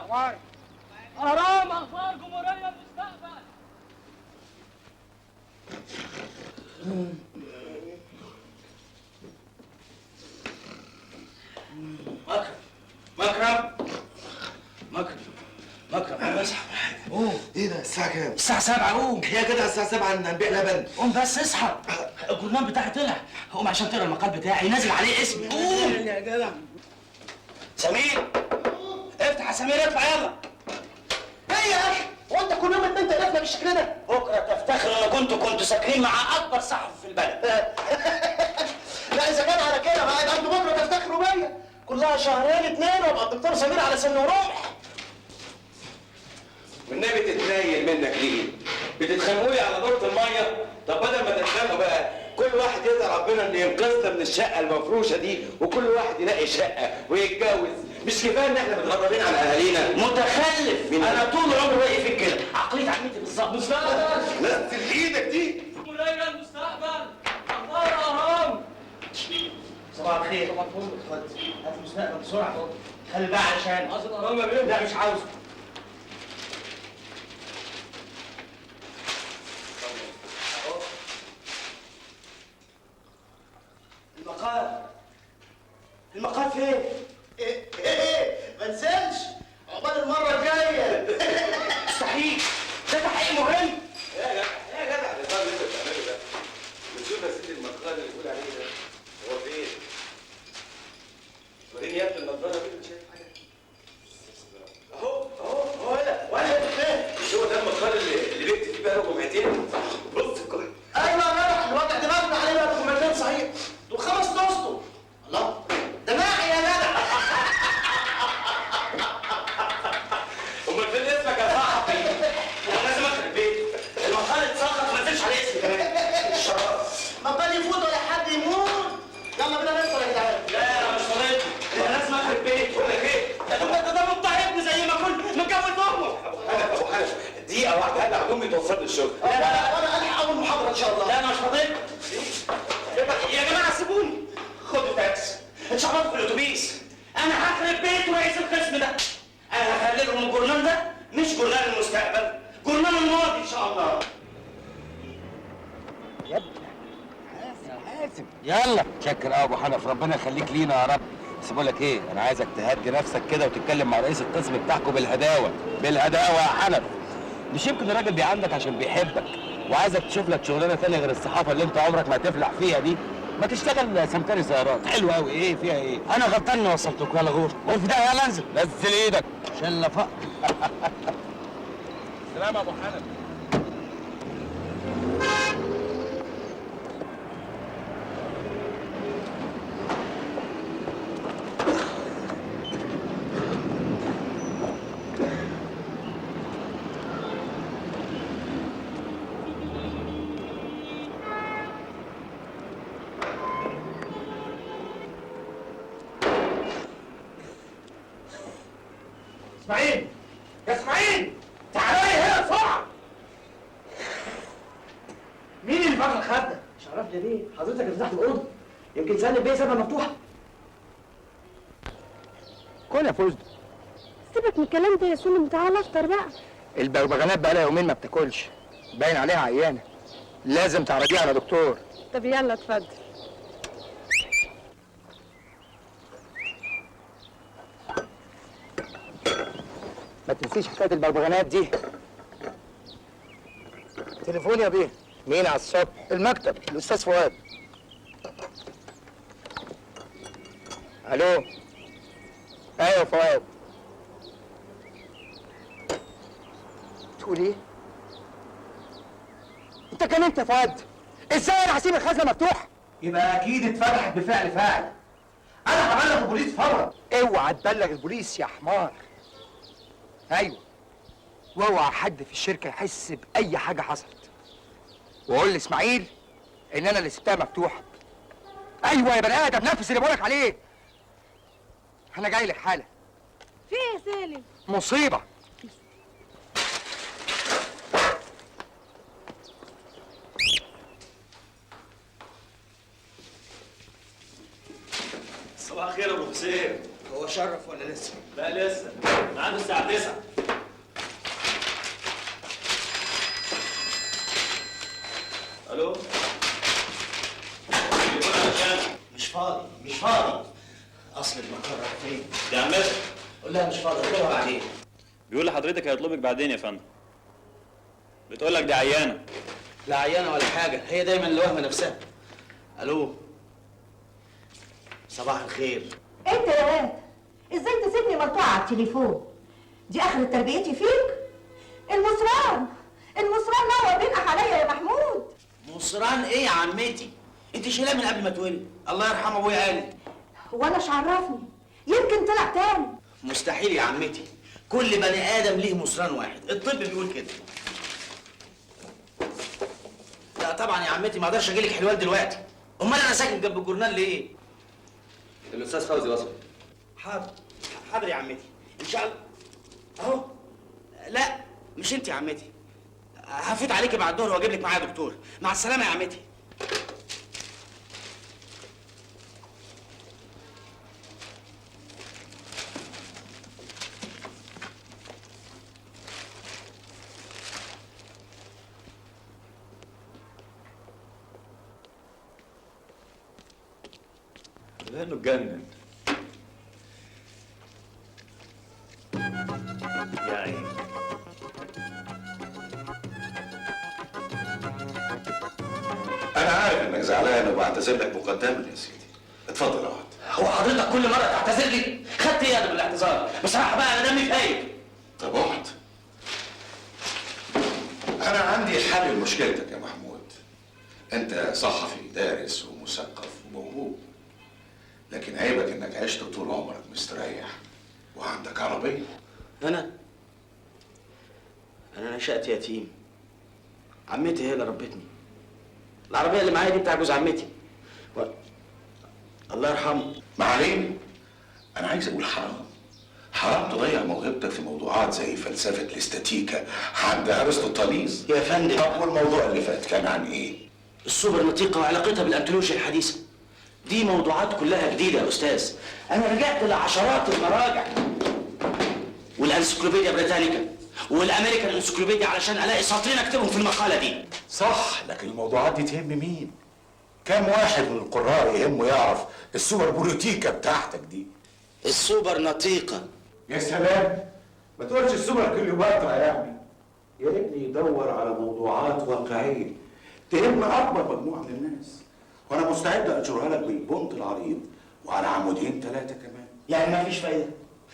الاخبار؟ اهرام اخبار جمهوريه المستقبل. مكرم انا بصحى. قوم. ايه ده الساعة كام؟ الساعة 7 قوم. يا جدع الساعة 7 هنبيع لبن. قوم بس اصحى. الجورنال بتاعي طلع. قوم عشان تقرا المقال بتاعي نازل عليه اسمي. قوم يا جدع. سمير افتح يا سمير اطلع يلا. ايه يا اخي؟ هو انت كل يوم انت دافنة بالشكل ده؟ بكره تفتخر انا كنت ساكنين مع اكبر صحفي في البلد. لا اذا كان على كده بقى يبقى انتوا بكره تفتخروا بيا. كلها شهرين 2 وابقى الدكتور سمير على سن ورمح. والنبي تتنيل منك ليه؟ بتتخانقوا لي على دورة المية؟ طب بدل ما تتخانقوا بقى كل واحد يدعي ربنا ان ينقذنا من الشقة المفروشة دي وكل واحد يلاقي شقة ويتجوز، مش كفاية ان احنا متغربين على اهالينا؟ متخلف. انا طول عمري واقف في كده. عقلية عمتي بالظبط. مستقبل. نزل ايدك دي. جمهوريه المستقبل. اخبار اهرام. صباح الخير. صباح الفل. خد هات المستقبل بسرعة. خلي بقى علشان عايز اهرام يا بيه؟ لا مش عاوزه. المقال فين؟ ايه ما تنساش عقبال المرة الجاية. مستحيل. ده تحقيق مهم. يا جدع النظام اللي انت بتعمله ده. بتشوف يا سيدي المقال اللي بيقول عليه ده هو فين؟ وريني يا ابني النضارة دي مش شايف حاجة. اهو ولا مش هو ده المقال اللي بيكتب فيه بقى له جمعتين؟ بص الكل. ايوه يا جدع الوضع دماغنا عليه بقى كومنتات صحيح. دول 5 اسطر. الله ده ناعي يا جدع. امال فين اسمك يا صاحبي؟ انا لازم اخرب بيتي. المقال اتسقط وما نزلش عليه اسمي كمان. الشرف. مقال يفوت ولا حد يموت. يلا بينا نفطر يا جدعان. لا انا مش فاضيلكم. انا لازم اخرب بيتي. بقول لك ايه؟ ده مضطهدني زي ما كنت متجوز امه. ابو حنف دقيقة واحدة هلا امي توصلني الشغل. وانا الحق اول محاضرة ان شاء الله. لا انا مش فاضيلكم. يا جماعه سيبوني. خدوا تاكس. اتشعبطوا في الاتوبيس. انا هخرب بيت رئيس القسم ده. انا هخلي لهم الجورنال ده مش جورنال المستقبل، جورنال الماضي ان شاء الله. يا ابني حاسب يلا. شكر يا ابو حنف، ربنا يخليك لينا يا رب. بس بقول لك ايه، انا عايزك تهدي نفسك كده وتتكلم مع رئيس القسم بتاعكم بالهداوه بالهداوه يا حنف. مش يمكن الراجل بيعندك عشان بيحبك وعايزك تشوف لك شغلانه ثانيه غير الصحافه اللي انت عمرك ما هتفلح فيها دي. ما تشتغل سمكري سيارات، حلو قوي. ايه فيها ايه؟ انا غلطان اني وصلتك. يلا غور قول في ده. يلا انزل نزل ايدك عشان لا فقر. سلام يا ابو حنف. اسماعيل يا اسماعيل تعالى لي هنا بسرعه. مين اللي فتح الخد؟ مش عارف ليه حضرتك اللي فتحت الاوضه. يمكن سالم بيه سابها مفتوحه. كل يا فوزي. سيبك من الكلام ده يا سلم، تعالى افطر بقى. البغبغانات بقى لها يومين ما بتاكلش، باين عليها عيانه، لازم تعرضيها على دكتور. طب يلا اتفضل. ما تنسيش حكايه البغبغانات دي. تليفون يا بيه. مين على الصبح؟ المكتب، الاستاذ فؤاد. الو. ايوه فؤاد. تقول ايه؟ انت كلمت يا فؤاد؟ ازاي انا هسيب الخزنه مفتوحه؟ يبقى اكيد اتفتحت بفعل فاعل. انا هبلغ البوليس فورا. اوعى تبلغ البوليس يا حمار. ايوه، واوعى حد في الشركه يحس باي حاجه حصلت. وقول لاسماعيل ان انا اللي سبتها مفتوحه. ايوه يا بني ادم، نفذ اللي بقولك عليه. انا جاي لك حالا. في ايه يا سالم؟ مصيبه. صباح الخير يا ابو حسين. هو شرف ولا لسه؟ لا لسه، ميعاده الساعة 9. الو؟ تليفون علشان مش فاضي مش فاضي. اصل المقر راح فين؟ دي عمتك. قول لها مش فاضي، قول لها بعدين. بيقول لحضرتك هيطلبك بعدين يا فندم. بتقول لك دي عيانة. لا عيانه ولا حاجه، هي دايما اللي واهمه نفسها. الو، صباح الخير. انت يا واد، ازاي تسيبني مقطوعه على التليفون؟ دي اخر تربيتي فيك. المصران نور بينقح عليا يا محمود. مصران ايه يا عمتي؟ انت شايلاه من قبل ما تولد. الله يرحم ابويا قال. وانا مش عرفني، يمكن طلع تاني. مستحيل يا عمتي، كل بني ادم ليه مصران واحد، الطب بيقول كده. لا طبعا يا عمتي ما اقدرش اجيلك حلوان دلوقتي. امال انا ساكن جنب الجورنال ليه؟ الاستاذ فوزي وصل. حاضر حاضر يا عمتي، ان شاء الله. اهو. لا مش انت يا عمتي، هفوت عليكي بعد الظهر واجيب لك معايا دكتور. مع السلامه يا عمتي. لانه اتجنن. يا عيني. أنا عارف إنك زعلان وبعتذر لك مقدما يا سيدي. اتفضل اقعد. هو حضرتك كل مره تعتذر لي؟ خدت ايه انا بالاعتذار؟ بصراحه بقى انا دمي فايق. طب اقعد. أنا عندي حل لمشكلتك يا محمود. أنت صحفي دارس ومثقف وموهوب. لكن عيبك إنك عشت طول عمرك مستريح وعندك عربية. انا نشأت يتيم. عمتي هي اللي ربتني. العربيه اللي معايا دي بتاع جوز عمتي. الله يرحمه. ما علينا. أنا عايز أقول حرام تضيع موهبتك في موضوعات زي فلسفة الاستاتيكا عند أرسطوطاليس. يا فندم، طب والموضوع اللي فات كان عن إيه؟ السوبر نطيقه وعلاقتها بالانتولوجيا الحديثه. دي موضوعات كلها جديده يا استاذ. انا رجعت لعشرات المراجع والانسيكلوبيديا بريتانيكا والامريكان انسيكلوبيديا علشان الاقي سطرين اكتبهم في المقاله دي. صح، لكن الموضوعات دي تهم مين؟ كم واحد من القراء يهمه يعرف السوبر بوليتيكا بتاعتك دي؟ السوبر نطيقه. يا سلام، ما تقولش السوبر كليوباترا يعني. يا ابني دور على موضوعات واقعيه تهم اكبر مجموعه من الناس، وانا مستعد انشرها لك بالبنط العريض وعلى عمودين 3 كمان. يعني ما فيش فايده؟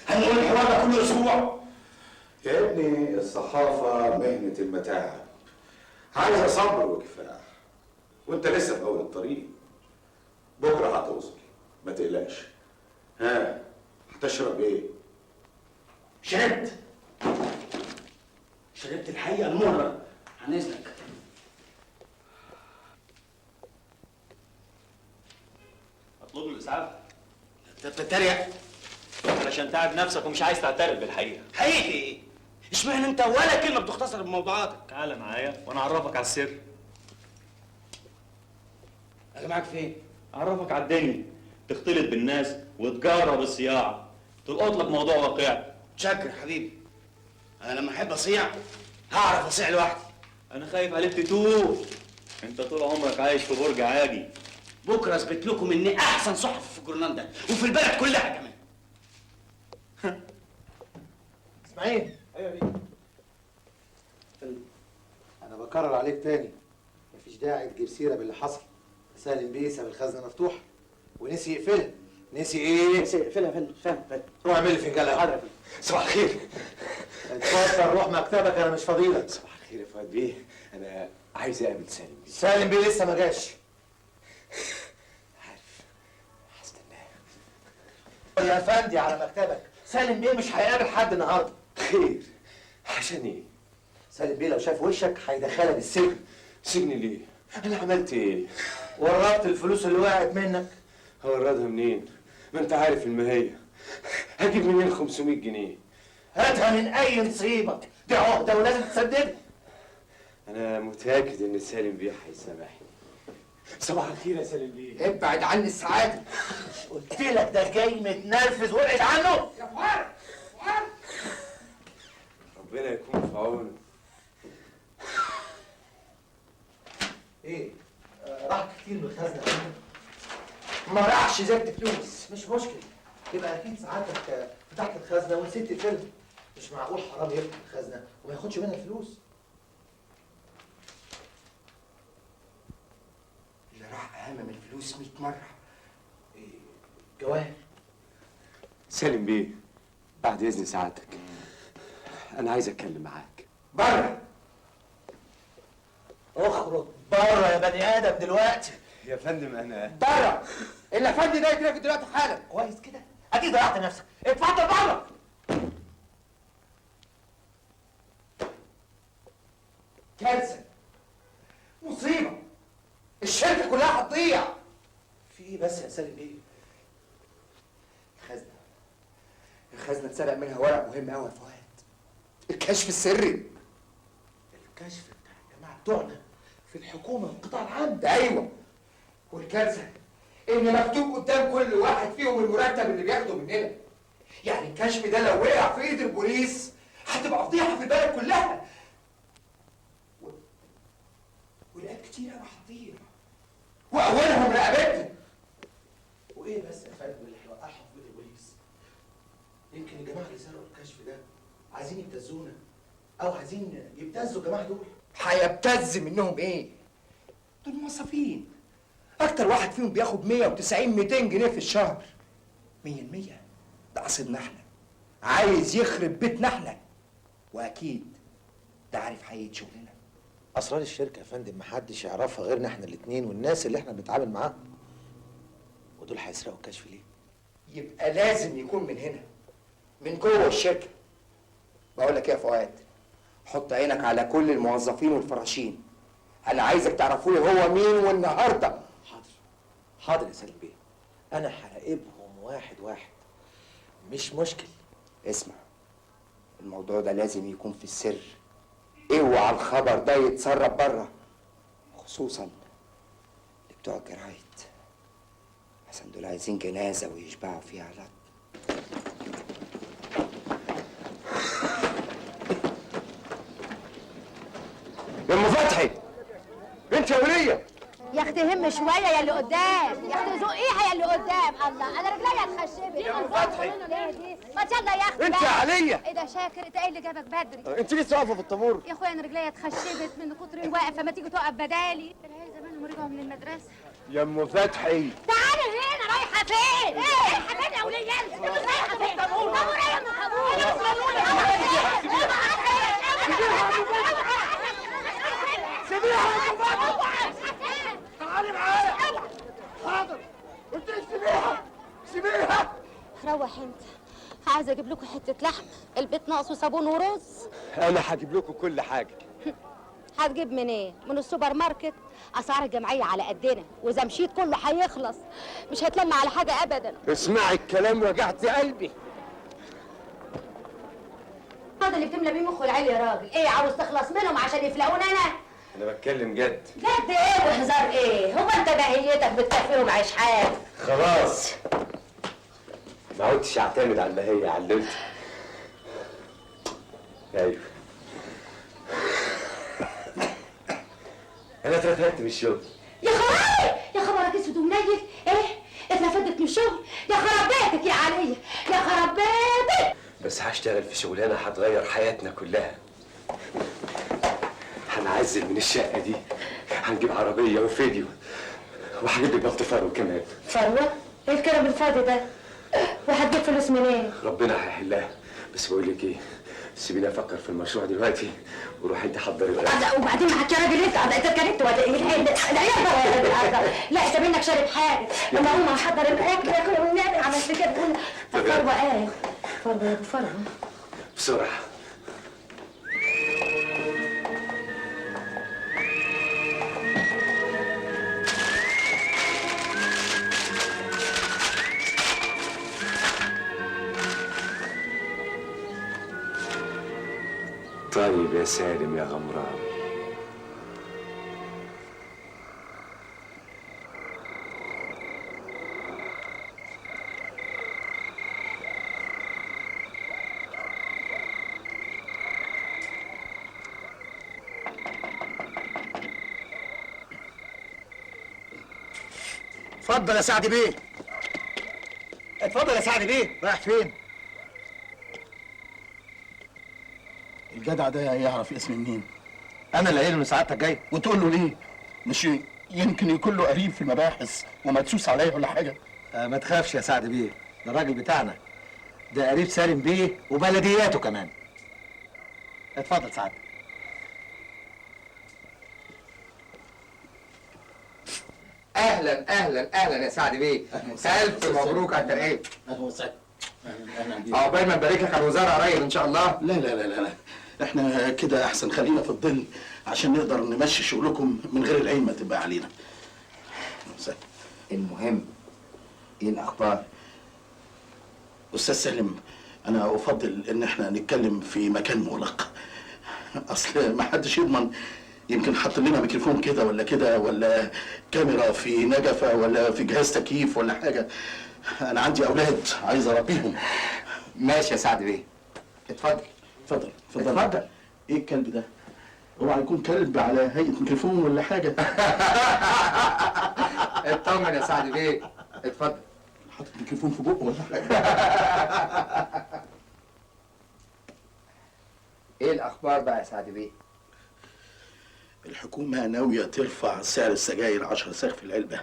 هنقول الحوار ده كل اسبوع؟ يا ابني الصحافه مهنه المتاعب، عايزه صبر وكفاح، وانت لسه في اول الطريق. بكره هتوصل، ما تقلقش. ها، هتشرب ايه؟ شربت الحقيقه المره. عن اذنك. اطلب له الاسعاف انت بتتريق؟ علشان تعب نفسك ومش عايز تعترف بالحقيقة. حقيقي ايه؟ اشمعنى انت ولا كلمه بتختصر بموضوعاتك؟ تعالى معايا وانا اعرفك على السر. اجي معاك فين؟ اعرفك على الدنيا، تختلط بالناس وتجرب الصياعة، تلقط لك موضوع واقعي. شكر حبيبي. انا لما احب اصيع هعرف اصيع لوحدي. انا خايف عليك تتوه، انت طول عمرك عايش في برج عاجي. بكره اثبت لكم اني احسن صحفي في الجورنال ده وفي البلد كلها كمان. اسماعيل. ايوه يا بيه. انا بكرر عليك تاني، مفيش داعي تجيب سيره باللي حصل. سالم بيه ساب الخزنه مفتوحه ونسي يقفلها. نسي ايه؟ نسي يقفلها يا فندم. فاهم. روح اعمل لي فنجان قهوه. حاضر. صباح الخير. اتفضل روح مكتبك، انا مش فاضيلك. صباح الخير يا فؤاد بيه، انا عايز اقابل سالم بيه. سالم بيه لسه ما جاش. عارف، هستناه. يا فندي على مكتبك، سالم بيه مش هيقابل حد النهارده. خير، عشان ايه؟ سالم بيه لو شاف وشك هيدخلك السجن. سجن ليه؟ انا عملت ايه؟ ورطت الفلوس اللي وقعت منك. هوردها منين؟ ما انت عارف المهية. هجيب منين 500 جنيه؟ هاتها من اي نصيبك، دي عهده ولازم تسددها. انا متاكد ان سالم بيه هيسامحني. صباح الخير يا سالم بيه. ابعد عني السعاده. قلت لك ده جاي متنرفز وابعد عنه. يا فؤاد فؤاد، ربنا يكون في عونه. ايه؟ راح كتير من الخزنه. ما راحش زاد فلوس. مش مشكله، يبقى اكيد ساعتك فتحت الخزنه ونسيت الفيلم. مش معقول حرام يفتح الخزنه وما ياخدش منها الفلوس. اللي راح اهم من الفلوس 100 مره. إيه، جواهر. سالم بيه، بعد اذن سعادتك انا عايز اتكلم معاك. بره. اخرج بره يا بني ادم دلوقتي. يا فندم انا بره. الافندي ده يترفد دلوقتي حالا. كويس كده؟ اكيد ضيعت نفسك. اتفضل بره. كارثه، مصيبه، الشركه كلها هتضيع. في ايه بس يا سالم بيه؟ الخزنه اتسرق منها ورق مهم قوي يا فؤاد. الكشف السري. الكشف بتاع الجماعه بتوعنا في الحكومه والقطاع العام ده. ايوه، والكارثه ان مكتوب قدام كل واحد فيهم المرتب اللي بياخده مننا. يعني الكشف ده لو وقع في ايد البوليس هتبقى فضيحه في البلد كلها. ولقيت كتير قوي هتضيع، واولهم رقبتنا. وايه بس يا فندم اللي هيوقعهم في ايد البوليس؟ يمكن الجماعه اللي سرقوا الكشف ده عايزين يبتزونا، او عايزين يبتزوا الجماعه دول. هيبتز منهم ايه؟ دول موظفين، اكتر واحد فيهم بياخد 190 200 جنيه في الشهر. 100% ده قصدنا احنا، عايز يخرب بيتنا احنا، واكيد ده عارف حقيقه شغلنا. اسرار الشركه يا فندم محدش يعرفها غيرنا احنا الاثنين والناس اللي احنا بنتعامل معاهم. ودول هيسرقوا الكشف ليه؟ يبقى لازم يكون من هنا، من جوه الشركه. بقول لك ايه يا فؤاد، حط عينك على كل الموظفين والفراشين. انا عايزك تعرفوا لي هو مين والنهارده. حاضر يا سالم بيه، انا هراقبهم واحد واحد، مش مشكل. اسمع، الموضوع ده لازم يكون في السر. اوعى الخبر ده يتسرب بره، خصوصا اللي بتوع الجرايد، عشان دول عايزين جنازه ويشبعوا فيها لط. يا ام فتحي، انت يا وليه؟ يا اختي هم شويه يا اللي قدام، يا اختي زقيها يا اللي قدام. الله، انا رجليا اتخشبت. يا ام فتحي، ما يلا يا اختي انت يا عليا. ايه ده شاكر؟ انت ايه اللي جابك بدري؟ انت لسه واقفه في الطابور؟ يا اخويا انا رجليا اتخشبت من كتر الوقفه، ما تيجي تقف بدالي. العيال زمانهم رجعوا من المدرسه. يا ام فتحي، تعالي هنا. رايحه فين؟ ايه رايحه فين يا وليه؟ انت رايحه فين؟ طابور ايه يا سيبيها يا ام فتحي، تعالي معايا. حاضر، قلت لك سيبيها سيبيها. روح انت، عايزه اجيب لكم حته لحم، البيت ناقصه صابون ورز. انا هجيب لكم كل حاجه. هتجيب منين؟ إيه؟ من السوبر ماركت. اسعار الجمعيه على قدنا، واذا مشيت كله هيخلص، مش هيتلم على حاجه ابدا. اسمعي الكلام، وجعت قلبي. هذا اللي بتملى بيه مخه العيل يا راجل. ايه عاوز تخلص منهم عشان يفلقوني انا؟ انا بتكلم جد. جد ايه وهزار ايه؟ هو انت جاهليتك بتكفيهم عيش حياتك؟ خلاص ما عدتش اعتمد على البهية، علمت. ايوه انا اترفدت من الشغل. يا خرابي، يا خبرك اسود ومنيل. ايه اترفدت من الشغل؟ يا خراب بيتك يا عليا، يا خراب بيتك. بس هشتغل في شغلانه هتغير حياتنا كلها. هنعزل من الشقه دي، هنجيب عربيه وفيديو، وهجيب لك بلط فرو كمان. فروه؟ ايه الكلام الفاضي ده؟ وهتجيب فلوس منين؟ ربنا هيحلها. بس بقول لك ايه، سيبيني افكر في المشروع دلوقتي، وروحي انت حضري الغدا. وبعدين معاك يا راجل انت اتكلمت ولا ايه؟ العيال بقى لا انت منك شارب حاجه. لما هم هحضر الاكل ياكلوا والنبي عملت كده. فروه ايه؟ فروه بسرعه. طيب يا سالم يا غمران، اتفضل يا سعد بيه. اتفضل يا سعد بيه. رايح فين؟ الجدع ده يعرف اسمي منين؟ انا اللي قايل له ان سعادتك جاي وتقول له ليه؟ مش يمكن يكون له قريب في المباحث ومدسوس عليا ولا حاجه؟ ما تخافش يا سعد بيه، ده الراجل بتاعنا، ده قريب سالم بيه وبلدياته كمان. اتفضل سعد. اهلا اهلا اهلا يا سعد بيه. الف مبروك على الترقيه. اهلا وسهلا. اهلا بيك. عقبال ما نبارك لك على الوزاره قريب ان شاء الله. لا لا لا لا لا، احنا كده احسن، خلينا في الظل عشان نقدر نمشي شغلكم من غير العين ما تبقى علينا. المهم ايه الاخبار؟ استاذ سالم، انا افضل ان احنا نتكلم في مكان مغلق، اصل ما حدش يضمن، يمكن حط لنا ميكروفون كده ولا كده، ولا كاميرا في نجفه، ولا في جهاز تكييف ولا حاجه. انا عندي اولاد عايز اربيهم. ماشي يا سعد بيه، اتفضل. اتفضل اتفضل. اتفضل. ايه الكلب ده؟ اوعى يكون كلب على هيئه ميكروفون ولا حاجه. اطمن يا سعد بيه، اتفضل. حاطط ميكروفون في بقه ولا حاجه؟ ايه الاخبار بقى يا سعد بيه؟ الحكومه ناويه ترفع سعر السجاير 10 صاغ في العلبه.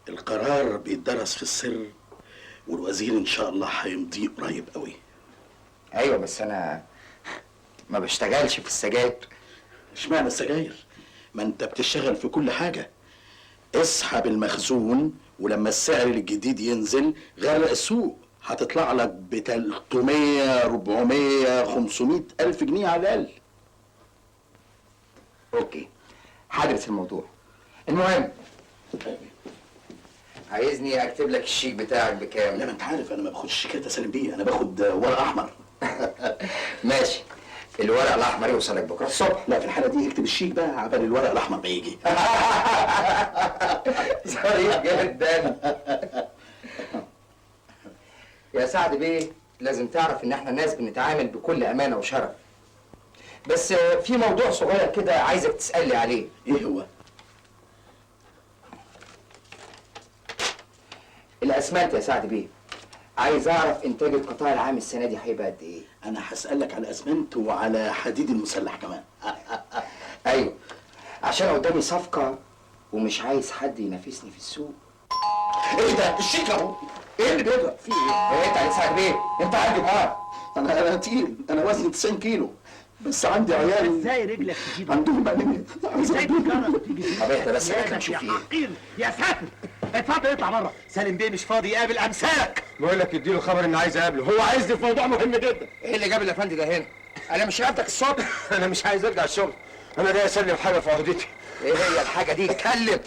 القرار بيتدرس في السر، والوزير ان شاء الله هيمضيه قريب قوي. ايوه بس انا ما بشتغلش في السجاير. اشمعنى السجاير؟ ما انت بتشتغل في كل حاجه. اسحب المخزون، ولما السعر الجديد ينزل غرق السوق، هتطلع لك ب 300 400 500 الف جنيه على الاقل. اوكي، هدرس الموضوع. المهم عايزني اكتب لك الشيك بتاعك بكام؟ لا، ما انت عارف انا ما باخدش شيكات يا سالم بيه، انا باخد ورق احمر. ماشي، الورق الاحمر يوصلك بكره الصبح. لا، في الحاله دي اكتب الشيك بقى عبال الورق الاحمر ما يجي. ظريف جدا. يا سعد بيه، لازم تعرف ان احنا ناس بنتعامل بكل امانه وشرف. بس في موضوع صغير كده عايزك تسالي عليه. ايه هو؟ الاسمنت يا سعد بيه، عايز اعرف انتاج القطاع العام السنه دي هيبقى قد ايه؟ انا هسالك على الاسمنت وعلى حديد المسلح كمان. ايوه، عشان قدامي صفقه ومش عايز حد ينافسني في السوق. ايه ده؟ الشيك اهو. ايه اللي بيجرى؟ في ايه؟ انت يا سعد بيه، انت عندي بقى. انا تقيل، انا وزني 90 كيلو، بس عندي عيال ازاي رجلك تجيب؟ عندهم مقلبات. عايز ازاي تجرب وتيجي فيه؟ طب اهدى بس يا كده نشوف فيه. حقير يا ساتر، اتفضل اطلع بره. سالم بيه مش فاضي يقابل امساك. بقول لك اديله خبر اني عايز اقابله، هو عايزني في موضوع مهم جدا. ايه اللي جاب الافندي ده هنا؟ انا مش رقبتك الصبح. انا مش عايز ارجع الشغل، انا جاي اسلم حاجه في عهدتي. ايه هي الحاجه دي؟ اتكلم.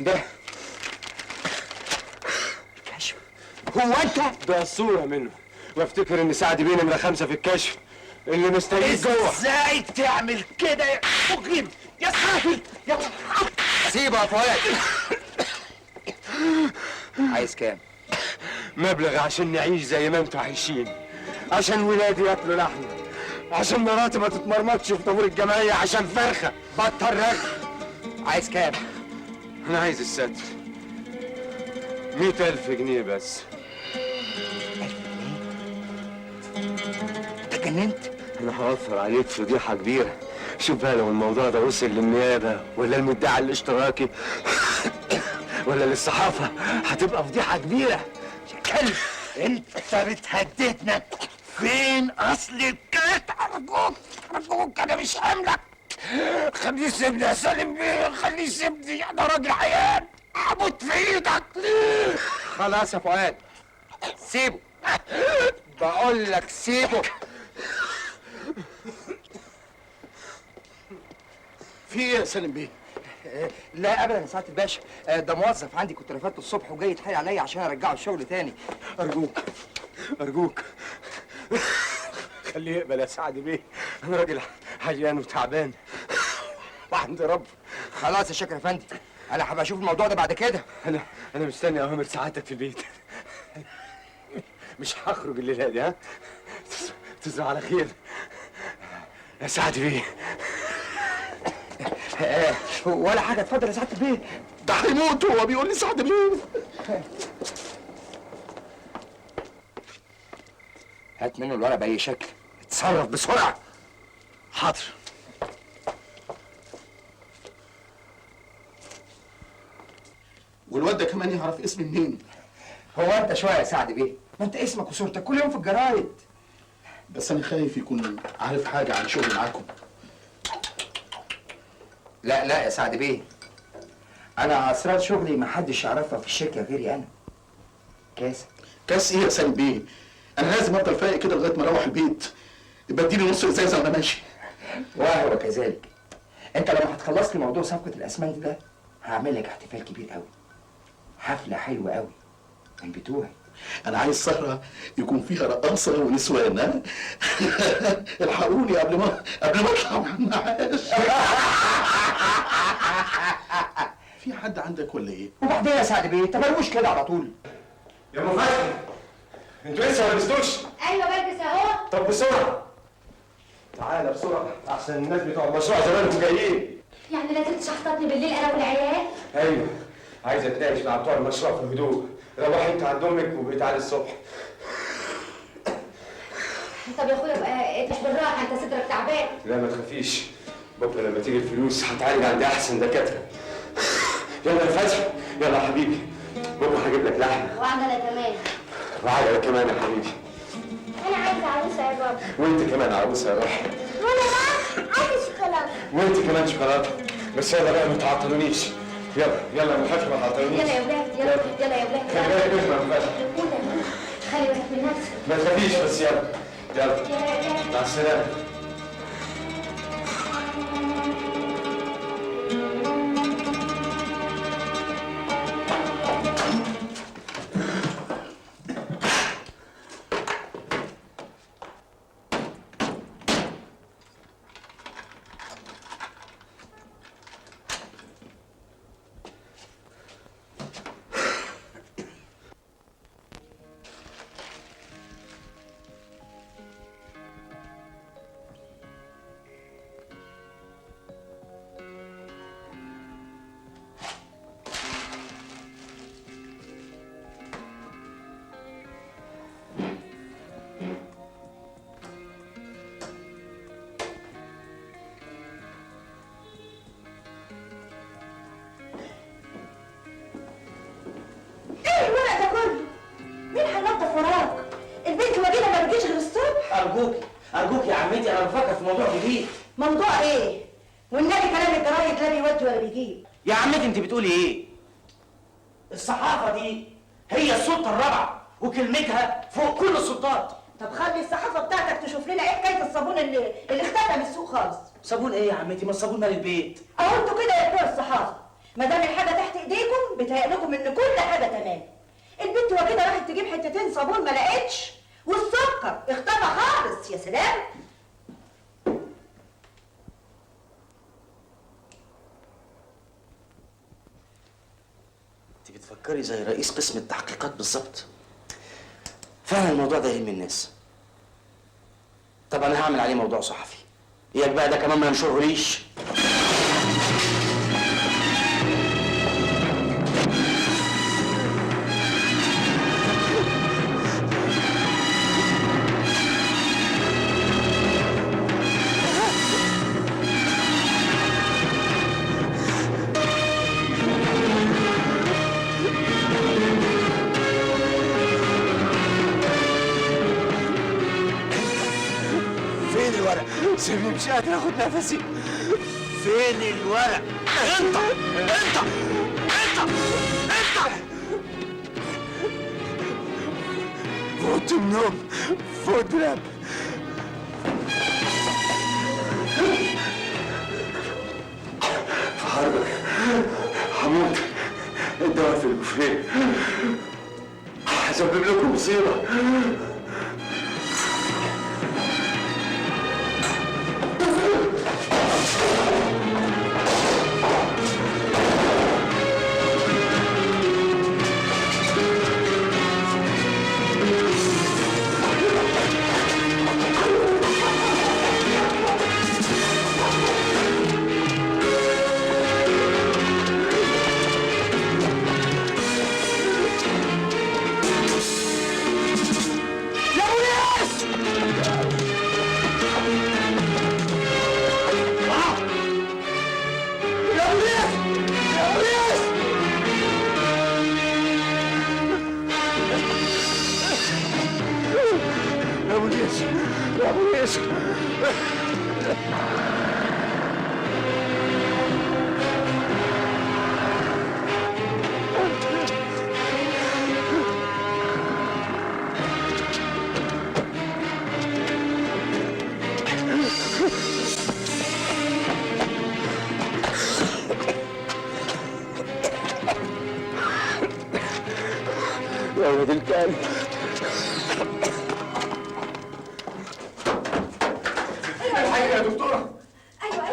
ده كشف. هو انت؟ ده صوره منه، وافتكر ان سعد بيه نمره 5 في الكشف اللي مستنيك جوه. ازاي تعمل كده يا مجرم يا ساتر يا سيبه يا فؤاد. عايز كام؟ مبلغ عشان نعيش زي ما انتوا عايشين، عشان ولادي ياكلوا لحمه، عشان مراتي ما تتمرمطش في طابور الجمعيه عشان فرخه. بطل رغي. عايز كام؟ انا عايز الستر 100,000 جنيه بس. 1000 جنيه؟ انت اتجننت؟ انا هوفر عليك فضيحه كبيره. شوف بقى لو الموضوع ده وصل للنيابه ولا المدعي الاشتراكي ولا للصحافه، هتبقى فضيحه كبيره. يا كلب، انت بتهددنا. فين اصل الكات؟ ارجوك ارجوك، انا مش حاملك. خليه يسيبني يا سالم بيه، خليه يسيبني، انا راجل عيان هموت في ايدك. خلاص يا فؤاد، سيبه. بقول لك سيبه. في ايه يا سالم بيه؟ لا ابدا يا سعاده الباشا، ده موظف عندي كنت رفدته الصبح وجاي يتحايل عليا عشان ارجعه الشغل تاني. ارجوك ارجوك خليه يقبل يا سعد بيه، انا راجل عيان وتعبان وعند رب. خلاص يا شاكر افندي، انا هبقى اشوف الموضوع ده بعد كده. انا مستني اوامر سعادتك في البيت. مش هخرج الليله دي، ها؟ تصبح على خير يا سعد بيه. ولا حاجه، اتفضل يا سعاده البيه. ده هيموت هو بيقول لي سعد بيه. هات منه الورق باي شكل. اتصرف بسرعه. حاضر. والواد ده كمان يعرف اسمي منين؟ هو انت شويه يا سعد بيه، ما انت اسمك وصورتك كل يوم في الجرايد. بس انا خايف يكون عارف حاجه عن شغلي معاكم. لا لا يا سعد بيه، انا اسرار شغلي ما حدش يعرفها في الشركه غيري انا. كاس ايه يا سالم بيه؟ انا لازم افضل فايق كده لغايه ما اروح البيت. يبقى اديني نص ازازه وانا ماشي. وهو كذلك. انت لما هتخلص لي موضوع صفقه الاسمنت ده هعمل لك احتفال كبير قوي، حفله حلوه قوي من بتوعي. انا عايز سهره يكون فيها رقاصه ونسوان. ها الحقوني قبل ما اطلع مع المعاش. في حد عندك ولا ايه؟ وبعدين يا سعد بيه انت مالوش كده على طول. يا ام فتحي انتوا لسه ما لبستوش؟ ايوه بلبس اهو. طب بسرعه تعالى بسرعه احسن الناس بتوع المشروع زمانهم جايين. يعني لازم تشحططني بالليل انا والعيال؟ ايوه عايز اتناقش مع بتوع المشروع في الهدوء. روحي انت عند امك وبتعالي الصبح. طب يا اخويا بقى مش بالراحه، انت صدرك تعبان. لا ما تخافيش، بكره لما تيجي الفلوس هتعالج عند احسن دكاتره. يلا يا فتحي يلا يا حبيبي، بكره هجيب لك لحمه. وعندنا كمان. وعجله كمان يا حبيبي. انا عايزه عروسه يا بابا. وانت كمان عروسه يا روحي. وانا بقى عايزه شوكولاته. وانت كمان شوكولاته. بس يلا بقى ما تعطلونيش. يلا يلا يا فتحي ما تعطلونيش. يلا يا ولاد يلا يلا يا ولاد. خلي بالك منها يا فتحي. خلي بالك من نفسك. ما تخافيش بس يلا يلا مع السلامه. ايه الورق ده كله؟ مين هينظف وراك؟ البنت وجيده ما بتجيش غير الصبح. ارجوك يا عمتي، انا بفكر في موضوع جديد. موضوع ايه؟ والنبي كلام الجرايد لا بيودي ولا بيجيب. يا عمتي انت بتقولي ايه؟ الصحافه دي هي السلطه الرابعه وكلمتها فوق كل السلطات. طب خلي الصحافه بتاعتك تشوف لنا ايه حكايه الصابون اللي اختفى من السوق خالص. صابون ايه يا عمتي؟ ما الصابون مال البيت. اهو انتوا كده يا بتوع الصحافه، ما دام الحاجه تحت ايديكم بيتهيأ لكم ان كل حاجه تمام. البنت وكده راحت تجيب حتتين صابون ما لقتش، والسكر اختفى خالص. يا سلام. انت بتفكري زي رئيس قسم التحقيقات بالظبط. فعلا الموضوع ده يهم الناس. طب انا هعمل عليه موضوع صحفي. اياك بقى ده كمان ما ينشرهوليش. فين الورق؟ سيبني مش قادر اخد نفسي. فين الورق؟ انت فوت النوم، فوت نام. في حربك هموت. الدواء في البوفيه هسبب لكم مصيبه. بوليس يا بوليس. يا ولد الكلب. الحقيقة يا دكتورة. ايوه بس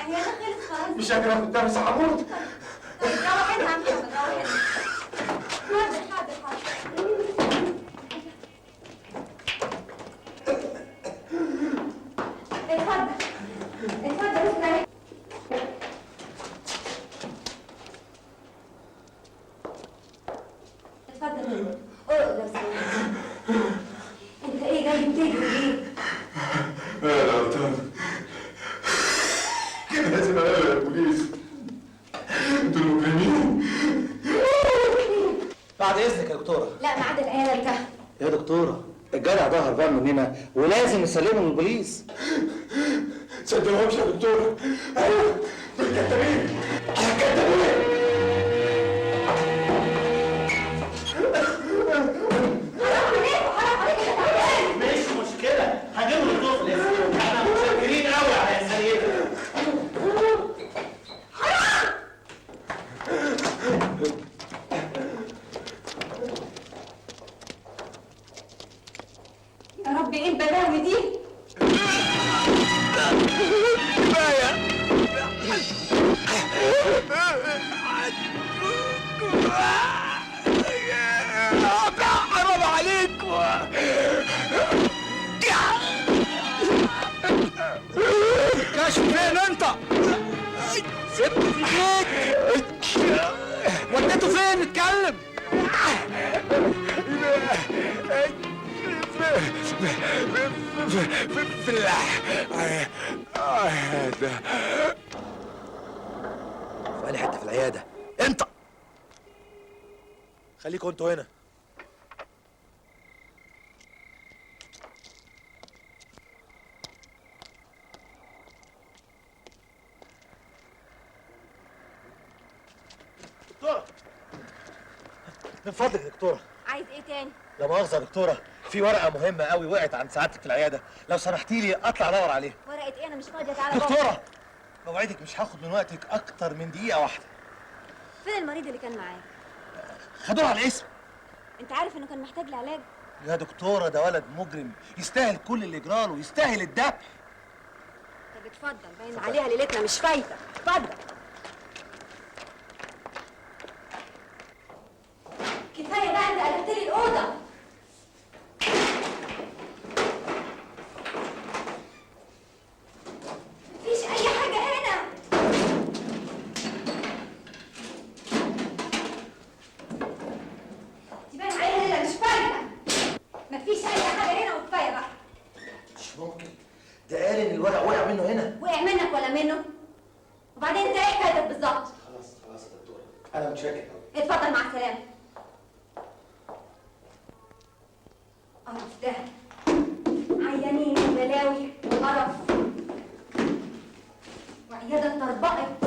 العيادة خلص خلاص. مش قادر اخد درس هموت. روح انت يا عم محمد، روح انت. حاضر اتفضل اسمعي. اتفضل اقعد لو سمحت. انت ايه جاي بتجري ليه؟ انا غلطان. كان لازم اقابل البوليس. انتوا المجرمين. بعد اذنك يا دكتوره. لا معاد العيادة الكهف. يا دكتوره الجدع ده هربان مننا ولازم نسلمه للبوليس. صدقهمش يا دكتوره. ايوه دول كدابين كدابين. مش مشكلة، هجيب له طفل. احنا متشكرين قوي على انسانيتك. يا رب ايه البلاوي دي؟ حرام عليك. كاشف فين انت؟ سبته في البيت. وديته فين؟ اتكلم. في في أي حته في العياده. انت خليكوا انتوا هنا. دكتوره من فضلك يا دكتوره. عايز ايه تاني؟ لا مؤاخذه يا دكتوره، في ورقه مهمه قوي وقعت عند سعادتك في العياده، لو سمحتي لي اطلع ادور عليها. ورقة ايه؟ انا مش فاضية، تعالى بابا. دكتوره اوعدك مش هاخد من وقتك اكتر من دقيقه واحده. فين المريض اللي كان معاك؟ خدوه على الاسم. انت عارف انه كان محتاج لعلاج؟ يا دكتوره ده ولد مجرم يستاهل كل اللي جراله، يستاهل الدفع. طب اتفضل، باين عليها ليلتنا مش فايتة. اتفضل. كفاية بقى، انت قلبت لي الأوضة. مفيش أي حاجة هنا. دي باين عليها ليلة مش فايتة. مفيش أي حاجة هنا وكفاية بقى. مش ممكن، ده قال ان الورق وقع منه هنا. وقع منك ولا منه؟ وبعدين انت ايه حكايتك بالظبط؟ خلاص يا دكتوره انا متشكر قوي. اتفضل مع السلامة. قرف ده، عيانين وبلاوي وقرف وعيادة اتطربقت.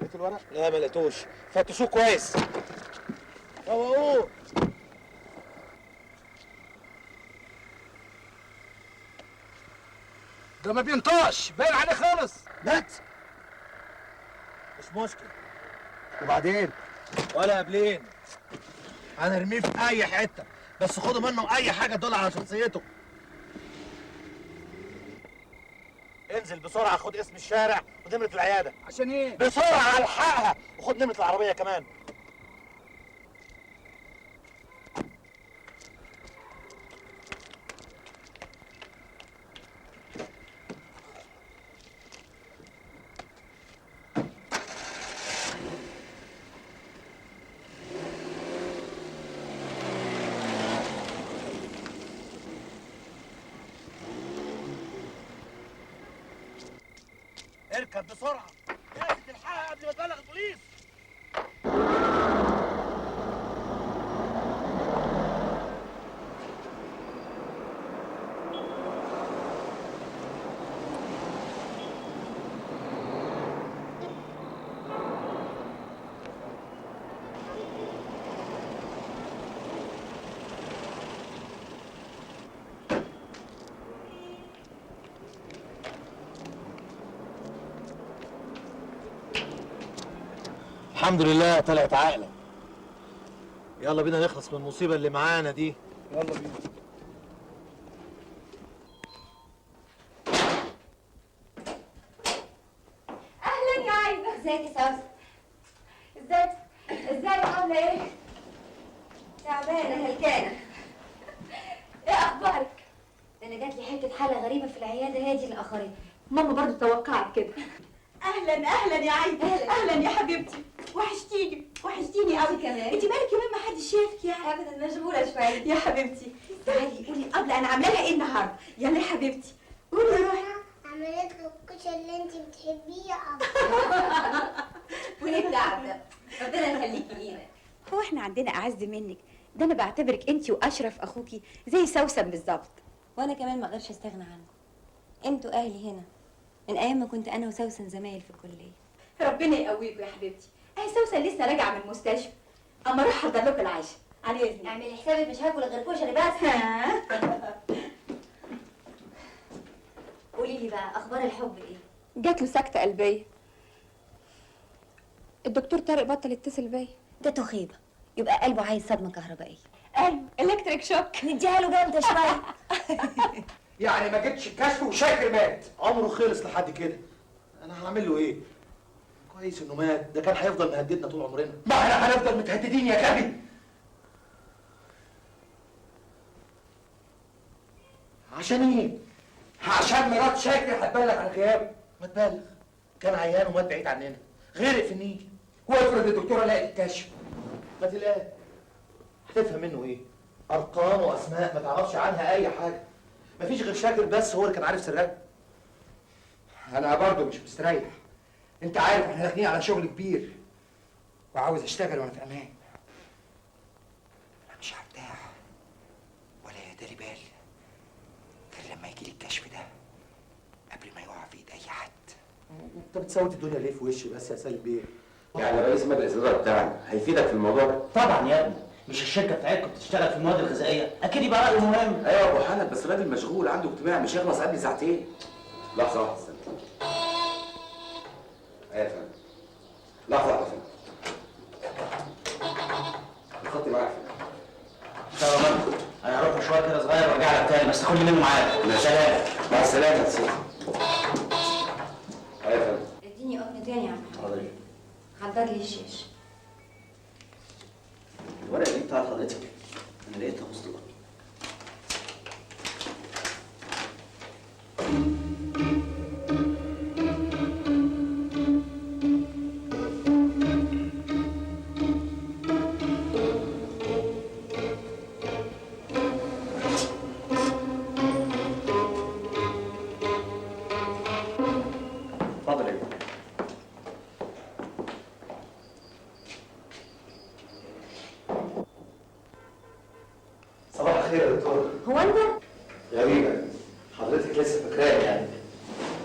لقيت الورق؟ لا ما لقيتوش، فتشوه كويس. روقوه. ده ما بينطقش، باين عليه خالص. مات. مش مشكلة. وبعدين ولا قبلين هنرميه في أي حتة، بس خدوا منه أي حاجة تدل على شخصيته. انزل بسرعة، خد اسم الشارع ونمرة العيادة. عشان ايه؟ بسرعة الحقها، وخد نمرة العربية كمان. اركب بسرعة، لازم تلحقها قبل ما تبلغ البوليس. الحمد لله طلعت عاقله. يلا بينا نخلص من المصيبه اللي معانا دي. يلا بينا. اهلا يا عايده. ازيك يا سوسن؟ ازيك عامله ايه؟ تعبانه هلكانه. ايه اخبارك؟ ده انا جات لي حته حاله غريبه في العياده، هي دي اللي اخرتني. ماما برضو توقعت كده. اهلا يا عايده. اهلا يا حبيبتي. وحشتيني قوي كمان. انت مالك كمان ما حدش شافك يعني؟ ابدا مشغوله شويه. يا حبيبتي تعالي قولي قبل انا عامله لها ايه النهارده. يلا يا حبيبتي قولي يا روحي. عملت له الكشري اللي انت بتحبيه وليه التعب ده؟ ربنا يخليكي لينا. هو احنا عندنا اعز منك؟ ده انا بعتبرك انت واشرف اخوكي زي سوسن بالظبط. وانا كمان ما اقدرش استغنى عنكم. انتوا اهلي هنا من ايام ما كنت انا وسوسن زمايل في الكليه. ربنا يقويكوا يا حبيبتي. اهي سوسن لسه راجعه من المستشفى. اما اروح احضر لكم العشاء. على اذنك. اعملي حسابك مش هاكل غير كشري بس. قولي لي بقى اخبار الحب ايه؟ جات له سكتة قلبية. الدكتور طارق بطل يتصل بيا. ده تخيبه، يبقى قلبه عايز صدمه كهربائيه. ايوه الكتريك شوك. نديها له جامده شويه. يعني ما جبتش الكشف وشاكر مات؟ عمره خلص لحد كده. انا هعمل له ايه؟ كويس انه مات، ده كان هيفضل مهددنا طول عمرنا. ما احنا هنفضل متهددين يا غبي. عشان ايه؟ عشان مرات شاكر هتبلغ عن غيابه. ما تبالغ، كان عيان ومات بعيد عننا، غرق في النيل. وافرض الدكتوره لقت الكشف. ما تلاقيه، هتفهم منه ايه؟ ارقام واسماء ما تعرفش عنها اي حاجه. مفيش غير شاكر بس هو اللي كان عارف سرها. انا برضه مش مستريح. انت عارف احنا داخلين على شغل كبير وعاوز اشتغل وانا في امان. انا مش هرتاح ولا يدالي بال غير لما يجي لي الكشف ده قبل ما يقع في ايد اي حد. انت بتسوت الدنيا ليه في وشي بس يا سالم بيه؟ يعني رئيس مجلس الاداره بتاعنا هيفيدك في الموضوع ده؟ طبعا يا ابني، مش الشركه بتاعتكم بتشتغل في المواد الغذائيه، اكيد يبقى رايه مهم. ايوه يا ابو حنان، بس الراجل مشغول عنده اجتماع مش هيخلص قبل ساعتين. لحظه واحده استنى. ايوه يا فندم. لحظه واحده يا فندم. الخط معاك يا فندم. ان شاء الله برضه انا هروح مشوار كده صغير وارجع لك تاني، بس تاخدني منه معاك. سلام. مع السلامه يا سيدي. ايوه يا فندم. اديني قطن تاني يا عم. حاضر. حضر لي الشيش. الورقه دي بتاعت حضرتك، انا لقيتها وسط الارض. اتفضل يا ابني. صباح الخير يا دكتور. هو انت؟ غريبة، حضرتك لسه فاكراني يعني.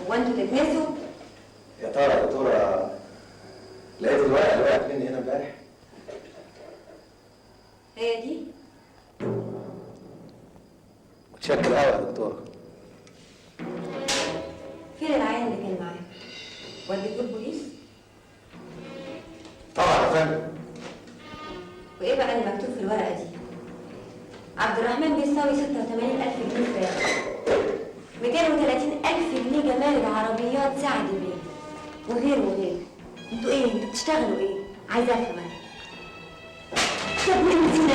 هو انتوا تتنسوا؟ يا ترى يا دكتورة لقيت الورقة اللي وقعت مني هنا امبارح؟ هي دي؟ متشكر قوي يا دكتورة. فين العيان اللي كان معاك؟ وديتوه البوليس؟ طبعا يا فندم. وايه بقى اللي مكتوب في الورقه دي؟ عبد الرحمن بيساوي 86,000 جنيه فراخ، 230,000 جنيه جمارك عربيات سعد بيه، وغير. انتوا ايه؟ انتوا بتشتغلوا ايه؟ عايزه افهم انا. يا ابن المدينه،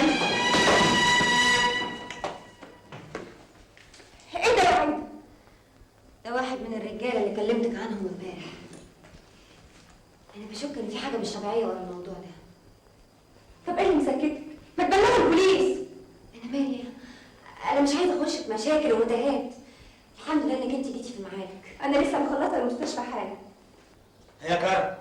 ايه ده يا عم؟ ده واحد من الرجاله اللي كلمتك عنهم امبارح. انا بشك ان في حاجه مش طبيعيه ورا الموضوع ده. طب ايه اللي مسكتك؟ ما تبلغوا البوليس. انا مالي؟ انا مش عايزه اخش في مشاكل ومتاهات. الحمد لله انك انت جيتي في ميعادك. انا لسه مخلصه المستشفى حالا. يا كرم،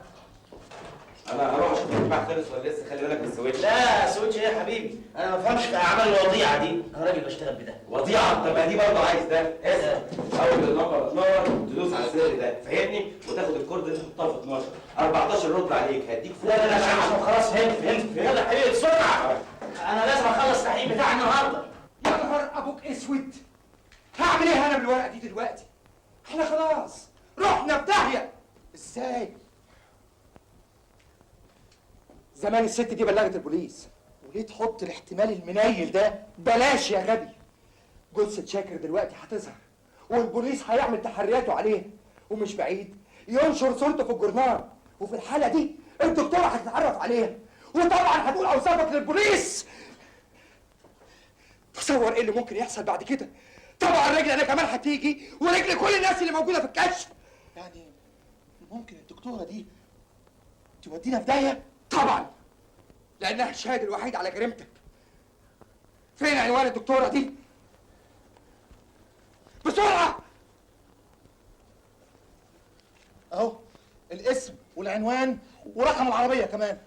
انا هروح اشوف الاجتماع خلص ولا لسه؟ خلي بالك من السويتش. لا سويتش ايه يا حبيبي؟ انا ما بفهمش في اعمال الوضيعه دي، انا راجل بشتغل بده. وضيعه؟ طب ما دي برضه عايز ده. اسال اول النمبر 12 تدوس على الزر ده، فاهمني؟ وتاخد الكورد اللي تحطها في 12 14 رد عليك هديك فوق. لا عشان خلاص فهمت. يلا يا حبيبي بسرعه، انا لازم اخلص التحقيق بتاعي النهارده. يا نهار ابوك اسود. هعمل ايه انا بالورقه دي دلوقتي؟ احنا خلاص رحنا في داهيه. ازاي؟ زمان الست دي بلغت البوليس، وليه تحط الاحتمال المنيل ده؟ بلاش يا غبي. جثة شاكر دلوقتي هتظهر والبوليس هيعمل تحرياته عليه، ومش بعيد ينشر صورته في الجورنال، وفي الحالة دي الدكتورة هتتعرف عليها وطبعا هتقول اوصافك للبوليس. تصور ايه اللي ممكن يحصل بعد كده؟ طبعا رجل انا كمان هتيجي ورجل كل الناس اللي موجوده في الكشف. يعني ممكن الدكتوره دي تودينا في داهيه؟ طبعا، لانها الشاهد الوحيد على جريمتك. فين عنوان الدكتوره دي؟ بسرعه. اهو الاسم والعنوان ورقم العربيه كمان.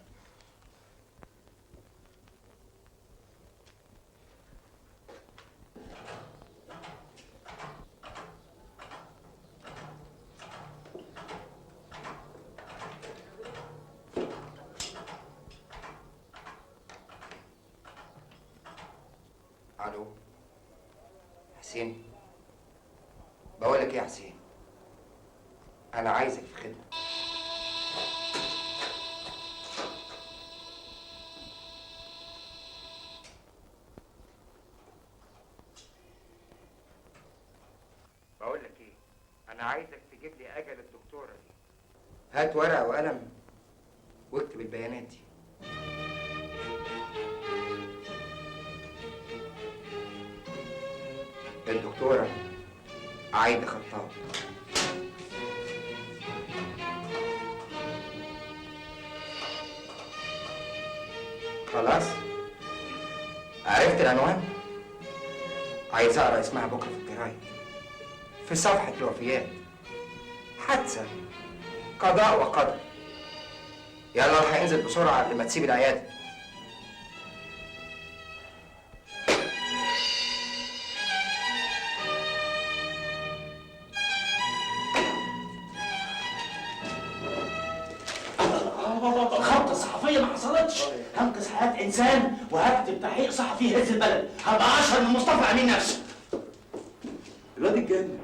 الو حسين، بقول لك ايه يا حسين، انا عايزك في خدمه. بقول لك ايه، انا عايزك تجيب لي اجل الدكتوره دي. هات ورقه وقلم واكتب البيانات دي. الدكتورة عايدة خطاب. خلاص؟ عرفت العنوان؟ عايز اقرا اسمها بكره في الجرايد، في صفحة الوفيات. حادثة، قضاء وقدر. يلا الحق انزل بسرعة قبل ما تسيب العيادة. خبطة صحفية ما حصلتش. هنقذ حياة إنسان وهكتب تحقيق صحفي يهز البلد. هبقى أشهر من مصطفى أمين نفسه. الواد اتجنن.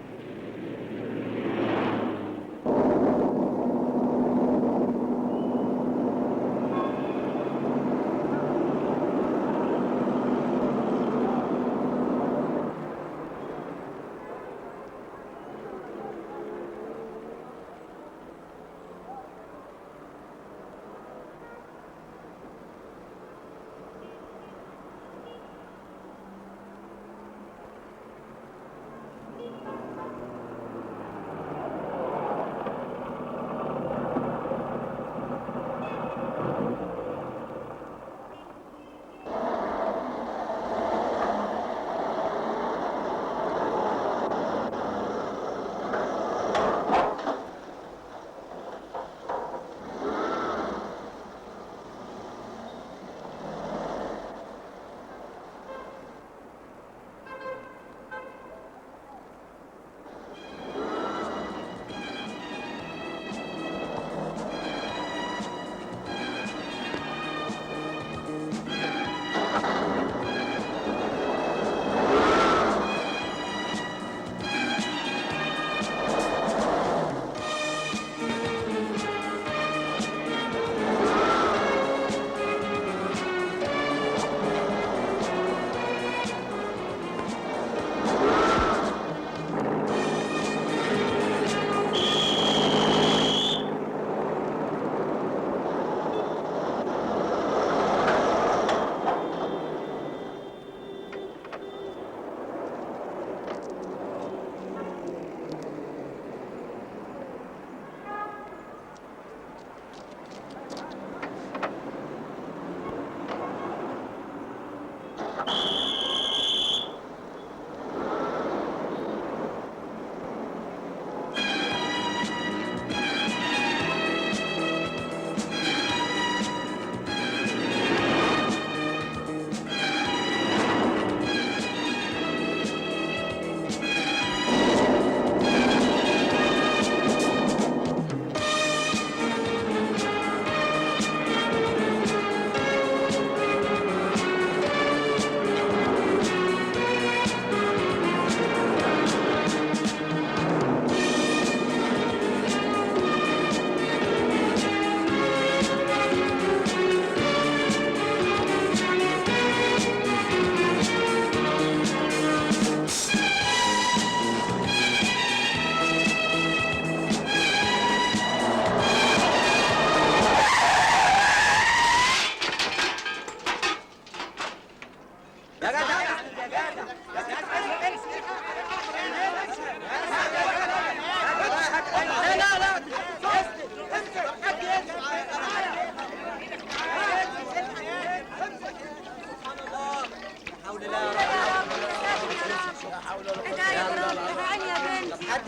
حد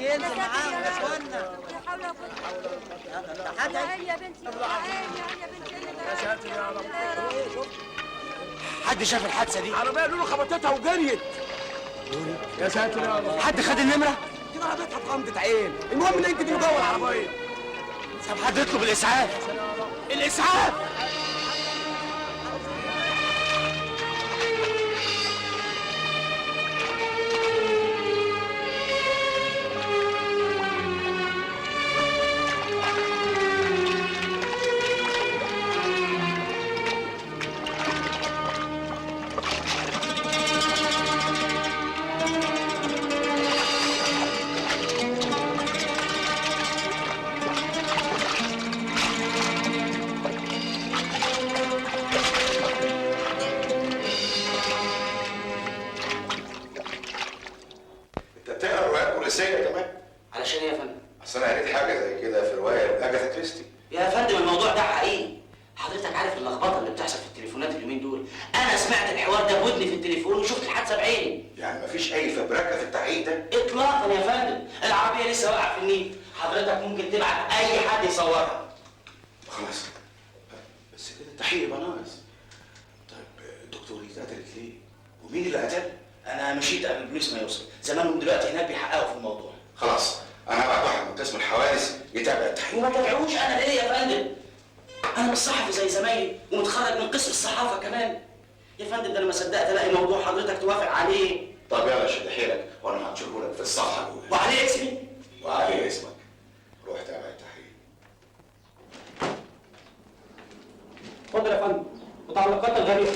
ينزل معاهم يا اخوانا. حد يا بنتي يا ساتر يا رب. حد شاف الحادثه دي؟ عربيه لولو خبطتها وجريت. يا ساتر يا رب. حد خد النمره؟ دي عربيتها في غمضة عين، المهم ان انت دي جوه العربيه. طب حد يطلب الاسعاف. الاسعاف. علشان ايه يا فندم؟ اصل انا قريت حاجه زي كده في روايه لاجاثا كريستي. يا فندم الموضوع ده حقيقي. حضرتك عارف اللخبطه اللي بتحصل في التليفونات اليومين دول. انا سمعت الحوار ده بودني في التليفون وشفت الحادثه بعيني. يعني مفيش اي فبركه في التحقيق ده؟ اطلاقا يا فندم، العربيه لسه واقعه في النيل. حضرتك ممكن تبعت اي حد يصورها. خلاص بس كده التحقيق يبقى ناقص. طيب الدكتور اتقتلت ليه؟ ومين اللي قتلها؟ انا مشيت قبل البوليس ما يوصل، زمانهم دلوقتي هناك بيحققوا في الموضوع. خلاص انا هبعت واحد من قسم الحوادث يتابع التحقيق. وما تابعوش انا ليه يا فندم؟ انا مش صحفي زي زمايلي ومتخرج من قسم الصحافه كمان. يا فندم ده انا ما صدقت الاقي موضوع حضرتك توافق عليه. طب يلا شد حيلك وانا هنشره لك في الصفحه الاولى. وعليه اسمي؟ وعليه اسمك. روح تابع التحقيق. اتفضل يا فندم. متعلقات الغريبه.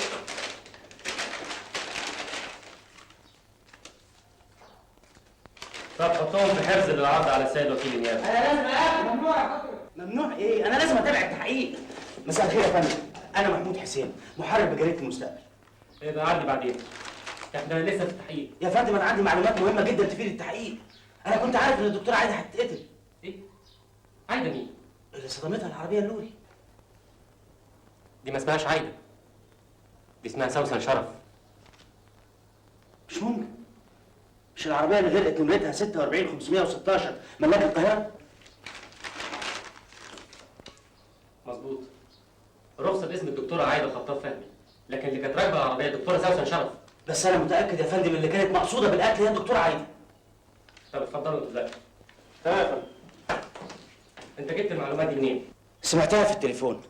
طب حطهم في حرز للعرض على السيد وكيل النيابه. انا لازم اقابل. ممنوع يا فندم. ممنوع ايه؟ انا لازم اتابع التحقيق. مساء الخير يا فندم. انا محمود حسين، محرر بجريده المستقبل. يبقى عدي بعدين. احنا لسه في التحقيق. يا فندم انا عندي معلومات مهمه جدا تفيد التحقيق. انا كنت عارف ان الدكتوره عايده هتتقتل. ايه؟ عايده مين؟ اللي صدمتها العربيه اللوري. دي ما اسمهاش عايده. دي اسمها سوسن شرف. مش ممكن. مش العربيه اللي غرقت نمرتها 46516 ملاك القاهره؟ مظبوط. رخصة اسم الدكتورة عايدة خطاب فهمي، لكن اللي كانت راكبة العربية الدكتورة سوسن شرف. بس أنا متأكد يا فندم اللي كانت مقصودة بالقتل هي الدكتورة عايدة. طب اتفضلوا انتوا دلوقتي. تمام يا فندم. أنت جبت المعلومات دي منين؟ سمعتها في التليفون.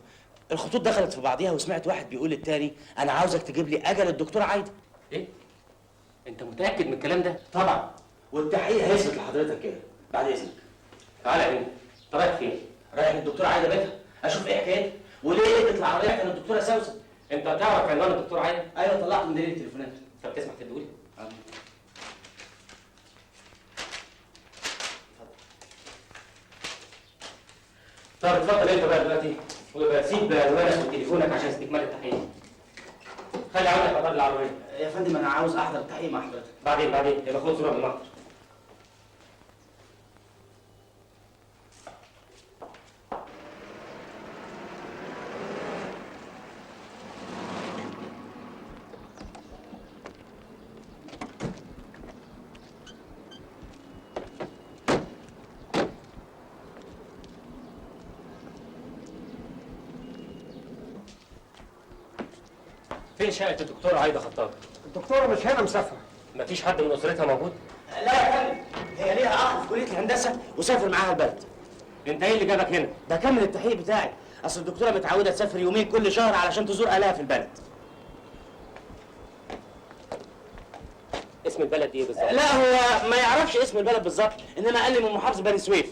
الخطوط دخلت في بعضيها وسمعت واحد بيقول للتاني أنا عاوزك تجيب لي أجل الدكتورة عايدة. إيه؟ أنت متأكد من الكلام ده؟ طبعا. والتحقيق هيثبت لحضرتك كده. بعد إذنك. تعالى هنا. أنت رايح فين؟ رايح للدكتورة عايدة بيتها. أشوف إيه حكايتها. وليه قلت العربية كانت الدكتورة سوسن؟ أنت هتعرف عنوان الدكتورة عايدة؟ أيوه طلعت من دليل التليفونات. طب تسمح تدولي؟ طب اتفضل انت بقى دلوقتي ويبقى سيب عنوانك وتليفونك عشان استكمال التحقيق. خلي عندك حضر العربيه. يا فندم انا عاوز احضر التحقيق مع حضرتك. بعدين يبقى خد صوره بالمحضر. فين شقة الدكتورة عايدة خطاب؟ الدكتورة مش هنا مسافرة. مفيش حد من أسرتها موجود؟ لا يا فندم، هي ليها أخ في كلية الهندسة وسافر معاها البلد. أنت إيه اللي جابك هنا؟ بكمل التحقيق بتاعي، أصل الدكتورة متعودة تسافر يومين كل شهر علشان تزور أهلها في البلد. اسم البلد إيه بالظبط؟ لا هو ما يعرفش اسم البلد بالظبط، إنما قال لي من محافظة بني سويف.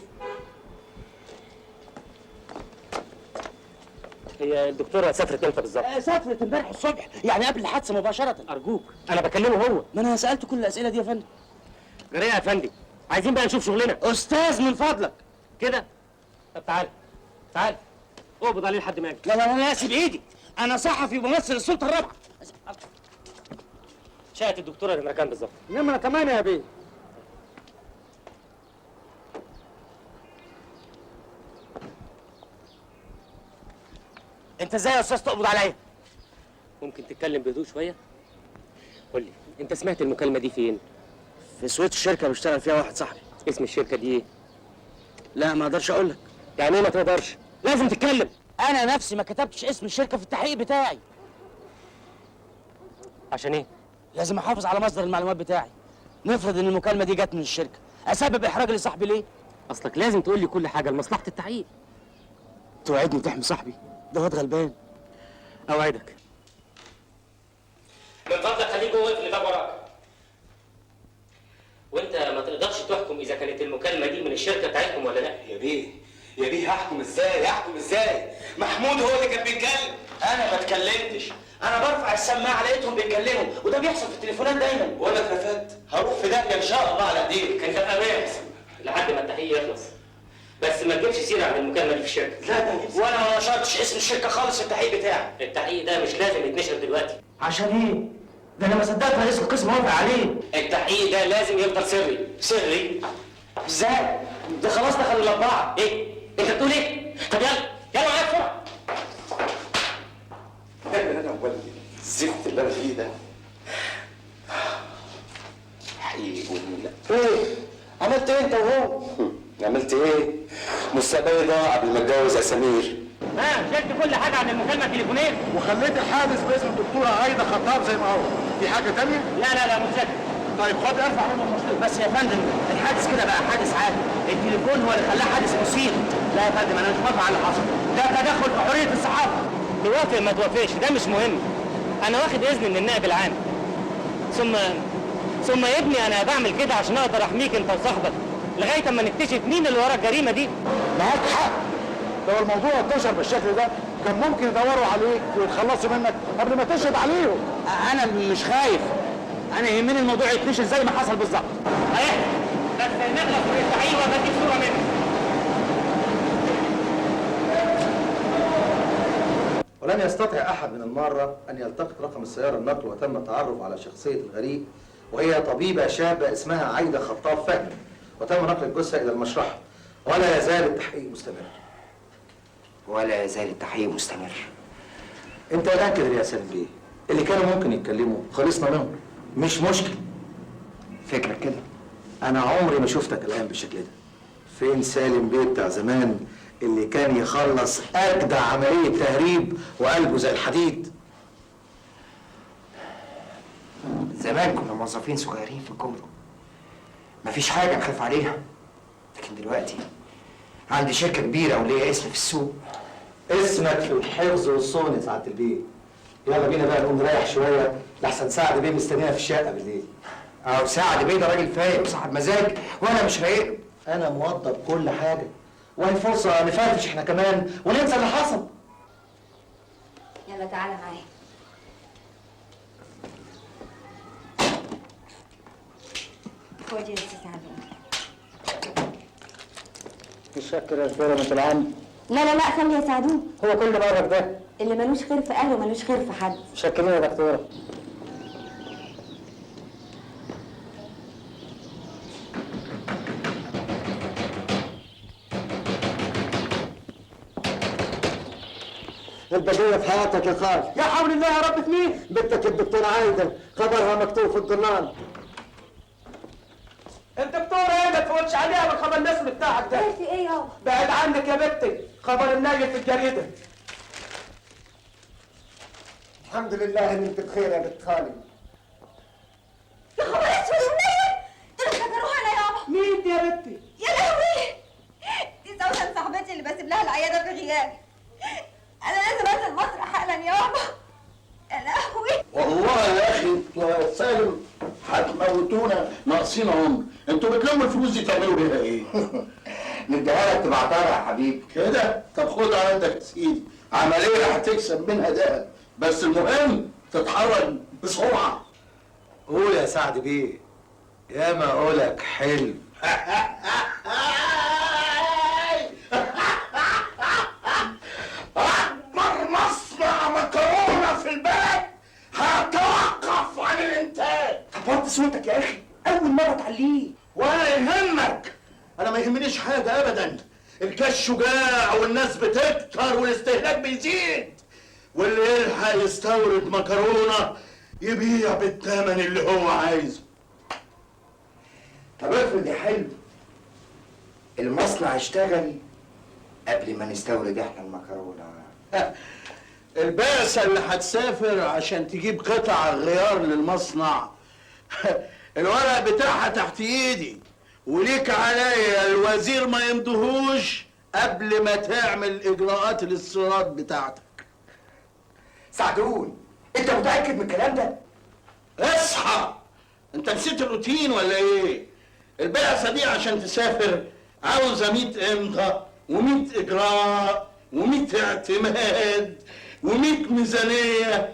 هي الدكتورة سافرت امتى بالظبط؟ سافرت امبارح الصبح، يعني قبل الحادثة مباشرة. أرجوك أنا بكلمه هو. ما أنا سألته كل الأسئلة دي يا فندم. جريء يا فندم، عايزين بقى نشوف شغلنا. أستاذ من فضلك. كده؟ طب تعال اقبض عليه لحد ما يجي. لا أنا آسف إيدي، أنا صحفي وبمثل السلطة الرابعة. شقه الدكتوره نمره كام بالظبط؟ نمره 8 يا بيه. انت ازاي يا استاذ تقبض عليا؟ ممكن تتكلم بهدوء شويه؟ قول لي انت سمعت المكالمه دي فين؟ في سويت الشركه بيشتغل فيها واحد صاحبي. اسم الشركه دي ايه؟ لا ما اقدرش اقول لك. يعني ايه ما تقدرش؟ لازم تتكلم. انا نفسي ما كتبتش اسم الشركه في التحقيق بتاعي. عشان ايه؟ لازم احافظ على مصدر المعلومات بتاعي. نفرض ان المكالمه دي جت من الشركه، اسبب احراج لصاحبي ليه؟ اصلك لازم تقول لي كل حاجه لمصلحه التحقيق. توعدني تحمي صاحبي؟ ده واد غلبان. اوعدك. من فضلك خليك جوه واقفل الباب وراك. وانت ما تقدرش تحكم اذا كانت المكالمه دي من الشركه بتاعتكم ولا لا. يا بيه هحكم ازاي؟ محمود هو اللي كان بيتكلم. انا ما اتكلمتش، انا برفع السماعه لقيتهم بيتكلموا، وده بيحصل في التليفونات دايما. وانا اترفدت هروح في داهيه ان شاء الله على ايديك. كان ده امان لحد ما التحقيق يخلص. بس ما تجيبش سيره عن المكالمه دي في الشركه. لا ده وانا ما نشرتش اسم الشركه خالص في التحقيق بتاعي. التحقيق ده مش لازم يتنشر دلوقتي. عشان ايه؟ ده انا ما صدقت رئيس القسم وافق عليه. التحقيق ده لازم يفضل سري. سري؟ ازاي؟ ده خلاص دخل الاربعه. ايه؟ انت بتقول ايه؟ طب يلا معايا بسرعه. انا وولدي الزفت اللي انا فيه ده حقيقي جميله. ايه؟ عملت ايه انت وهو؟ عملت ايه؟ مستقبلي ضاع قبل ما اتجوز يا سمير. شلت كل حاجه عن المكالمه التليفونيه وخليت الحادث باسم الدكتوره عايده خطاب زي ما هو. في حاجه تانية؟ لا مش شاكر. طيب خد ارفع منه المشكله. بس يا فندم الحادث كده بقى حادث عادي، التليفون هو اللي خلاه حادث مثير. لا يا فندم انا مش موافق على اللي حصل، ده تدخل في حريه الصحافه. توافق ما توافقش ده مش مهم. انا واخد اذن من النائب العام. ثم يا ابني انا بعمل كده عشان اقدر احميك انت وصاحبك لغايه اما نكتشف مين اللي ورا الجريمه دي. معاك حق. لو الموضوع انتشر بالشكل ده كان ممكن يدوروا عليك ويتخلصوا منك قبل ما تشهد عليهم. انا مش خايف، انا يهمني الموضوع يتنشر زي ما حصل بالظبط. ايه بس نخلص من التحقيق وبديك صوره منه. ولم يستطع أحد من المارة أن يلتقط رقم السيارة النقل، وتم التعرف على شخصية الغريق، وهي طبيبة شابة اسمها عايدة خطاب فهمي، وتم نقل الجثة إلى المشرحة، ولا يزال التحقيق مستمر. أنت الآن كده يا سالم بيه، اللي كانوا ممكن يتكلموا خلصنا منهم، مش مشكل. فكرك كده؟ أنا عمري ما شفتك الآن بالشكل ده. فين سالم بيه بتاع زمان اللي كان يخلص أجدع عملية تهريب وقلبه زي الحديد؟ زمان كنا موظفين صغيرين في الجمرك، مفيش حاجة نخاف عليها. لكن دلوقتي عندي شركة كبيرة وليا اسم في السوق. اسمك في الحفظ والصون يا سعادة البيه. يلا بينا بقى نقوم نريح شوية لحسن سعد بيه مستنينا في الشقة بالليل. أو سعد بيه ده راجل فايق وصاحب مزاج وأنا مش رايق. أنا موضب كل حاجة، وهي فرصة نفرفش احنا كمان وننسى اللي حصل. يلا تعالى معايا. خد يا ستي عبد. متشكر يا كريمة العم. لا خلي يا سعدون. هو كل مرة ده اللي ملوش خير في اهله ملوش خير في حد. شكرا يا دكتورة. البقية في حياتك يا خال. يا حول الله يا رب. مين؟ بنتك الدكتورة عايدة، خبرها مكتوب في الجرنان. الدكتورة ايه ما تفوتش عليها بالخبر النسل بتاعك ده. في ايه يابا؟ بعد عنك يا بنتي، خبر النايل في الجريدة. الحمد لله ان انت بخير يا بنت خالي. يا خبر اسود النايل! دول افتكروها انا يابا. مين دي يا بنتي؟ يا لهوي! دي سوسن صاحبتي اللي بسيب لها العيادة في غيابي. أنا لازم أنزل مصر حالا يابا. يا لهوي! والله يا اخي يا سالم هتموتونا ناقصين عمر. انتوا بتلموا الفلوس دي تعملوا بيها ايه؟ نديها لك تبعتها يا حبيبي. كده؟ طب خدها عندك يا سيدي، عمليه هتكسب منها دهب، بس المهم تتحرك بسرعه. قول يا سعد بيه، يا ما قولك حلو. أكبر مصنع مكرونة في البلد هتوقف عن الإنتاج. وطي صوتك يا اخي، اول مره تعليه. ولا يهمك، انا ما يهمنيش حاجه ابدا. الكاش شجاع والناس بتكتر والاستهلاك بيزيد، واللي يلحق يستورد مكرونه يبيع بالثمن اللي هو عايزه. طب افرض يا حلو المصنع اشتغل قبل ما نستورد احنا المكرونه. البعثه اللي هتسافر عشان تجيب قطع غيار للمصنع الورق بتاعها تحت ايدي، وليك عليا الوزير ما يمضيهوش قبل ما تعمل اجراءات الاستيراد بتاعتك. سعدون، انت متاكد من الكلام ده؟ اصحى، انت نسيت الروتين ولا ايه؟ البعثه دي عشان تسافر عاوزه 100 امضاء و100 اجراء و100 اعتماد و100 ميزانيه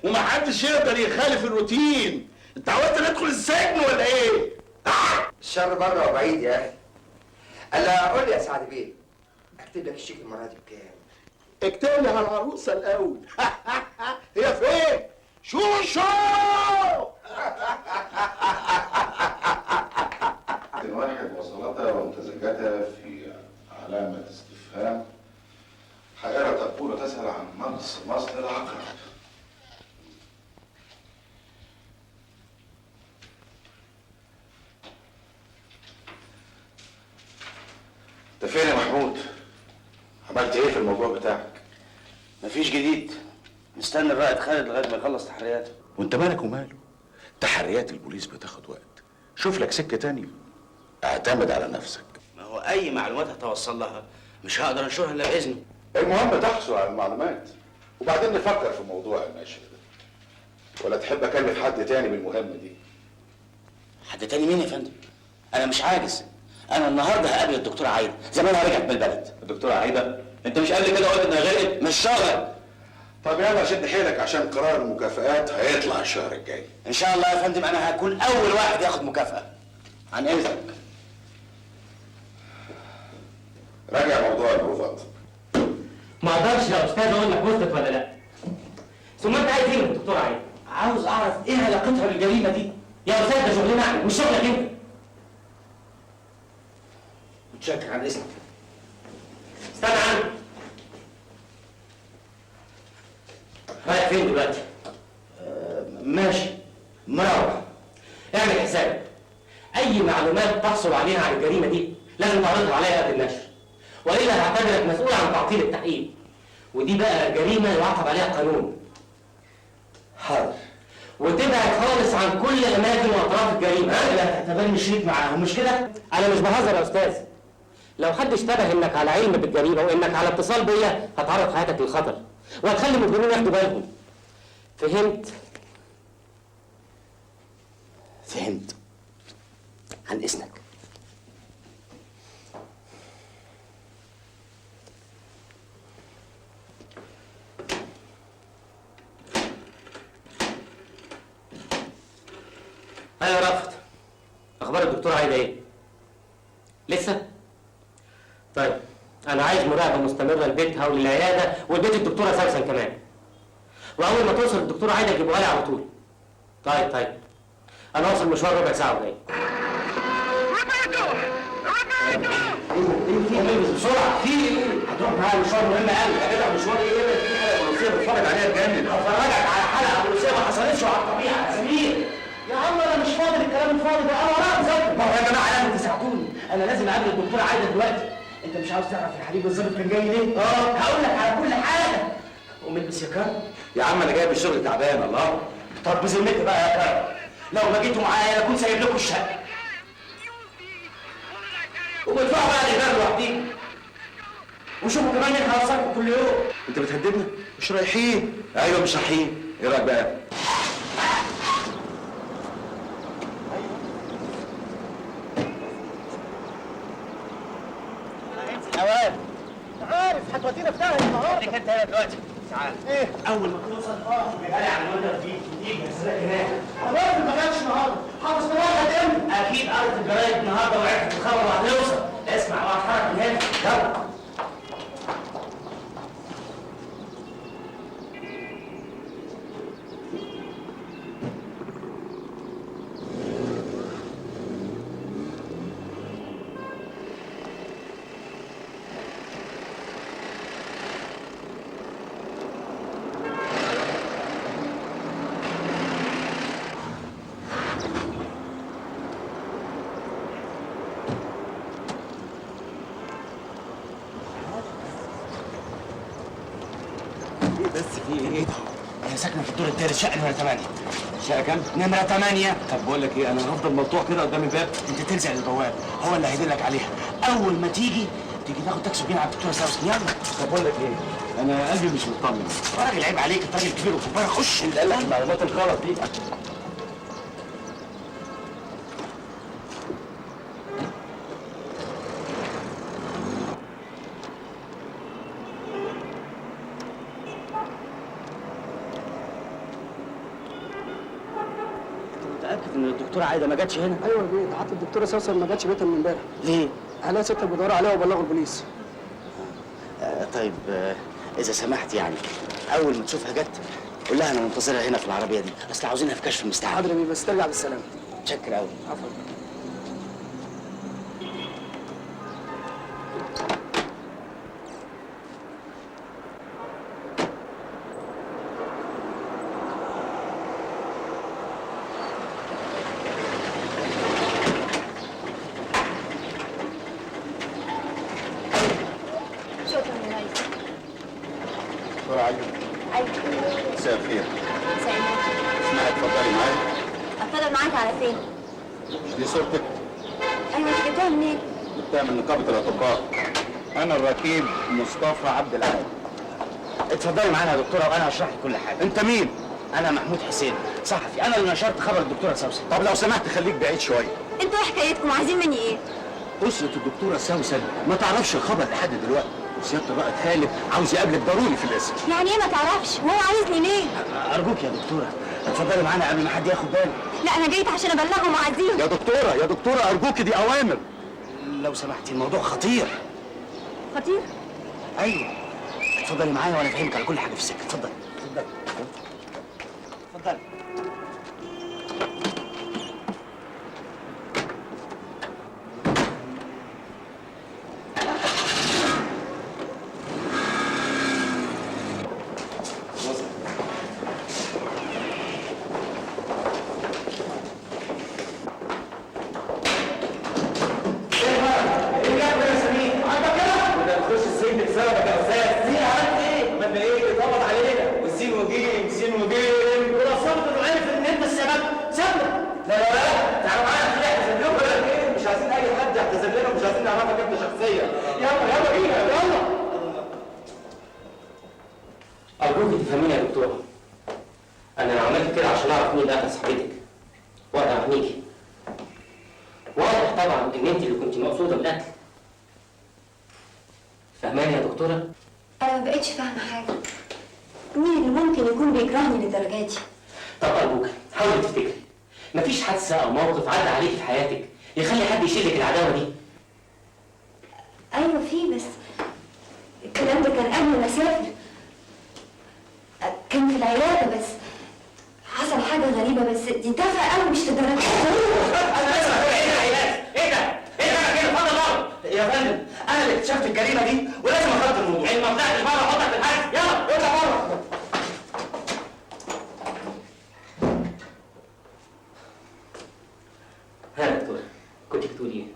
ومحدش يقدر يخالف الروتين. انت عاوزت ندخل السجن ولا ايه؟ الشر بره وبعيد يا اخي. الا قول لي يا سعد بيه، اكتب لك الشيك المره دي بكام؟ اكتب لي على العروسه الاول. هي فين؟ شوشو! واحد وصلتها وامتزجتها في علامة استفهام حائرة تقول وتسأل عن مصدر العقرب. انت فين يا محمود؟ عملت ايه في الموضوع بتاعك؟ مفيش جديد، مستني الرائد خالد لغايه ما يخلص تحرياته. وانت مالك وماله؟ تحريات البوليس بتاخد وقت، شوف لك سكة تانية، اعتمد على نفسك. ما هو اي معلومات هتوصل لها مش هقدر انشرها الا باذنه. المهم تحصل على المعلومات وبعدين نفكر في موضوع النشر ده. ولا تحب اكلف حد تاني بالمهمة دي؟ حد تاني مين يا فندم؟ انا مش عاجز، انا النهارده هقابل الدكتوره عايده، زمانها رجعت من البلد. الدكتورة عايدة؟ انت مش قبل كده قلت انها غرقت؟ مش شغل. طب يلا شد حيلك عشان قرار المكافآت هيطلع الشهر الجاي. ان شاء الله يا فندم انا هكون اول واحد ياخد مكافأة. عن اذنك. راجع موضوع البروفات. ما اقدرش يا استاذ اقول لك وصلت ولا لا. ثم انت عايز ايه من الدكتور عايد؟ عاوز اعرف ايه علاقتها بالجريمه دي. يا استاذ ده شغلنا احنا مش شغلك انت. متشكر عن اذنك. استنى عني. رايح فين دلوقتي؟ ماشي مروح. اعمل حسابك، اي معلومات تحصل عليها عن الجريمه دي لازم تعرضها عليا قبل النشر، والا هعتبرك مسؤول عن تعطيل التحقيق، ودي بقى جريمه يعاقب عليها القانون. حاضر. وتبعد خالص عن كل اماكن واطراف الجريمه. لا تعتبرني شريك معاهم مش كده؟ انا مش بهزر يا استاذ. لو حد اشتبه انك على علم بالجريمه وانك على اتصال بيا هتعرض حياتك للخطر، وهتخلي المجرمين ياخدوا بالهم. فهمت؟ فهمت. عن اذنك. ايوه رفض. اخبار الدكتوره عايده ايه؟ لسه؟ طيب انا عايز مراقبه مستمره لبيتها وللعياده ولبيت الدكتوره سوسن كمان. واول ما توصل الدكتوره عايده تجيبوها لي على طول. طيب انا واصل مشوار ربع ساعه وجاي. ايه بسرعه في ايه؟ هتروح معايا مشوار مهم قوي. هتبقى مشوار ايه؟ في حلقه بوليسيه بتفرج عليها تجنن. هفرجك على حلقه بوليسيه ما حصلتش على الطبيعه يا سمير. يا عم انا مش فاضي للكلام الفاضي ده، انا ورايا مذاكره. ما هو يا جماعه لازم تساعدوني، انا لازم اقابل الدكتوره عايده دلوقتي. انت مش عاوز تعرف الحبيب الظابط كان جاي ليه؟ هقول لك على كل حاجه. قوم البس يا كرم. يا عم انا جاي بالشغل تعبان. الله. طب بذمتي بقى يا كرم، لو ما جيتوا معايا اكون سايب لكم الشقه. وبتدفعوا بقى الايجار لوحديكم. وشوفوا كمان مين هيوصلكم كل يوم. انت بتهددنا؟ مش رايحين. ايوه مش رايحين. ايه رايك بقى؟ اوان عارف هتودينا في داهيه النهارده. خليك انت هنا دلوقتي. تعال. ايه؟ اول ما توصل بيبقى لي على المنظر دي تيجي هسرقك هناك. الراجل ما جاش النهارده، حافظ مواعيد امتى؟ اكيد قريت الجرايد النهارده وعرفت الخبر وهتوصل. اسمع وهتحرك من هنا. يلا. هي ساكنه في الدور الثالث، شقه نمره 8. شقه كام؟ نمره 8. طب بقول لك ايه، انا هفضل ملطوع كده قدام الباب. انت تلزق البواب، هو اللي هيدلك عليها. اول ما تيجي تاخد تاكسي وتجينا على الدكتوره سوسن. يلا. طب بقول لك ايه، انا قلبي مش مطمن. يا راجل عيب عليك، انت راجل كبير وكبار، خش. لا المعلومات الغلط دي. متاكد ان الدكتوره عايده ما جاتش هنا؟ ايوه يا بيه، حتى الدكتوره سوسن ما جاتش بيتها من امبارح. ليه؟ اهلها ستك بيدوروا عليها وبلغوا البوليس. طيب اذا سمحت يعني اول ما تشوفها جت قول لها انا منتظرها هنا في العربيه دي، اصل عاوزينها في كشف مستعجل. حاضر يا بيه، بس ترجع بالسلامه. متشكر قوي. عفوا. دكتورة علي. ايوه. مساء الخير. مساء النور. اسمعي اتفضلي معايا. اتفضل معاك على فين؟ مش دي صورتك؟ ايوه، انت جبتها منين؟ جبتها من نقابة الأطباء. أنا الركيب مصطفى عبد العال. اتفضلي معانا يا دكتوره وانا هشرح لك كل حاجه. أنت مين؟ انا محمود حسين، صحفي، انا اللي نشرت خبر الدكتوره سوسن. طب لو سمحت خليك بعيد شوية. انتوا ايه حكايتكم؟ عايزين مني ايه؟ أسرة الدكتورة سوسن ما تعرفش الخبر لحد دلوقتي، وسيادة الرائد خالد عاوز يقابلك ضروري في الاسم. يعني ايه ما تعرفش؟ وهو عايزني ليه؟ ارجوك يا دكتوره اتفضلي معانا قبل ما حد ياخد باله. لا انا جيت عشان ابلغهم وأعزيهم. يا دكتورة أرجوك، دي أوامر. لو سمحتي الموضوع خطير. خطير؟ ايوه. اتفضلي معايا وانا افهمك على كل حاجه في السكه. اتفضلي. اتفضلي. أرجوك تفهميني يا دكتورة. أنا عملت كده عشان أعرف مين قتل صاحبتك وأقدر أحميكي. واضح طبعا إن أنت اللي كنت مقصودة بالقتل. فهماني يا دكتورة؟ انا ما بقتش فاهمه حاجه. مين اللي ممكن يكون بيكرهني للدرجه دي؟ طب أرجوك حاولي تفتكري. مفيش حادثة أو موقف عدى عليكي في حياتك يخلي حد يشيلك العداوة دي. ايوه في، بس الكلام ده كان قبل ما اسافر. كان في العياده، بس حصل حاجه غريبه، بس دي تافهه قوي مش لدرجه. ايه ده كده؟ اتفضل بره. يا فندم انا اللي اكتشفت الجريمه دي ولازم اخدت الموضوع. ما طلعتش بره احطك في الحبس. يلا اطلع بره. ها يا دكتورة، كنت بتقولي إيه؟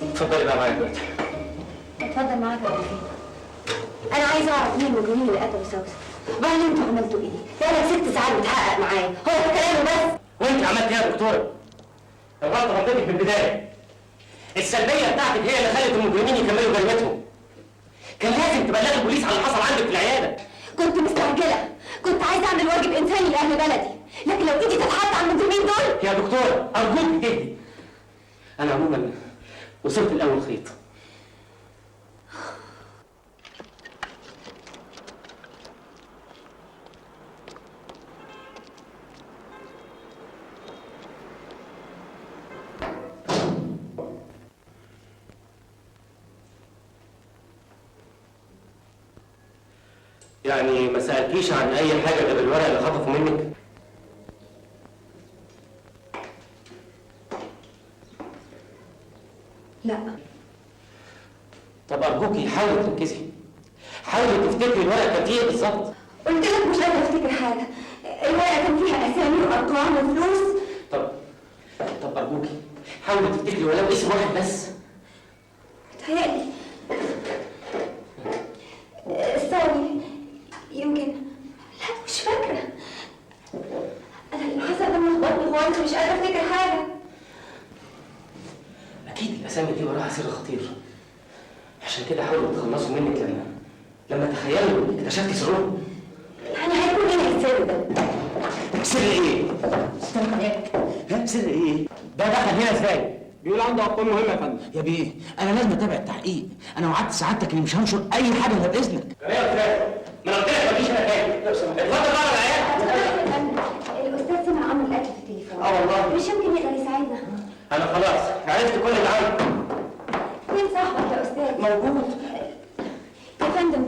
اتفضلي بقى معايا دلوقتي. اتفضل معاك يا وفيق. انا عايزه اعرف مين المجرمين اللي قتلوا سوسن. بعدين انتوا عملتوا ايه؟ بقالك 6 ساعات بتحقق معايا، هو ده كلامه بس؟ وانت عملت ايه يا دكتورة؟ الغلطة غلطتك من البداية. السلبية بتاعتك هي اللي خلت المجرمين يكملوا جريمتهم. كان لازم تبلغ البوليس على اللي حصل عندك في العيادة. كنت مستعجله، كنت عايزه اعمل واجب انساني لاهل بلدي، لكن لو ايدي تتحط على المجرمين دول. يا دكتورة أرجوك تهدي. أنا عموما وصلت لأول خيط. يعني ما سألكيش عن أي حاجة غير الورق اللي خطفوا منك؟ لا. طب ارجوكي حاولي تركزي، حاولي تفتكري الورقه كان فيها ايه بالظبط. قلت لك مش قادره افتكر حاجه. الورقه كان فيها اسامي وارقام وفلوس. طب ارجوكي حاولي تفتكري ولو اسم واحد بس. متهيألي ثاني يمكن. لا مش فاكره. انا اللي حصل ده ملخبطني خالص، مش قادره افتكر حاجه. اكيد الاسامي دي وراها سر خطير، عشان كده حاولوا تخلصوا منك لما تخيلوا انك اكتشفتي سرهم. يعني هيكون ايه السر ده؟ سر ايه؟ استنى عليك. ها سر ايه؟ ده دخل هنا ازاي؟ بيقول عنده ارقام مهمه يا فندم. يا بيه انا لازم اتابع التحقيق، انا وعدت سعادتك اني مش هنشر اي حاجه الا باذنك. ايه يا استاذ؟ ما انا قلت لك مفيش هنا تاني. اتفضل بقى على العيال. الاستاذ سمع امر الاكل في التليفون. والله مش يمكن يقدر يساعدنا. انا خلاص عرفت كل اللي عندي. فين صاحبك يا استاذ؟ موجود. يا فندم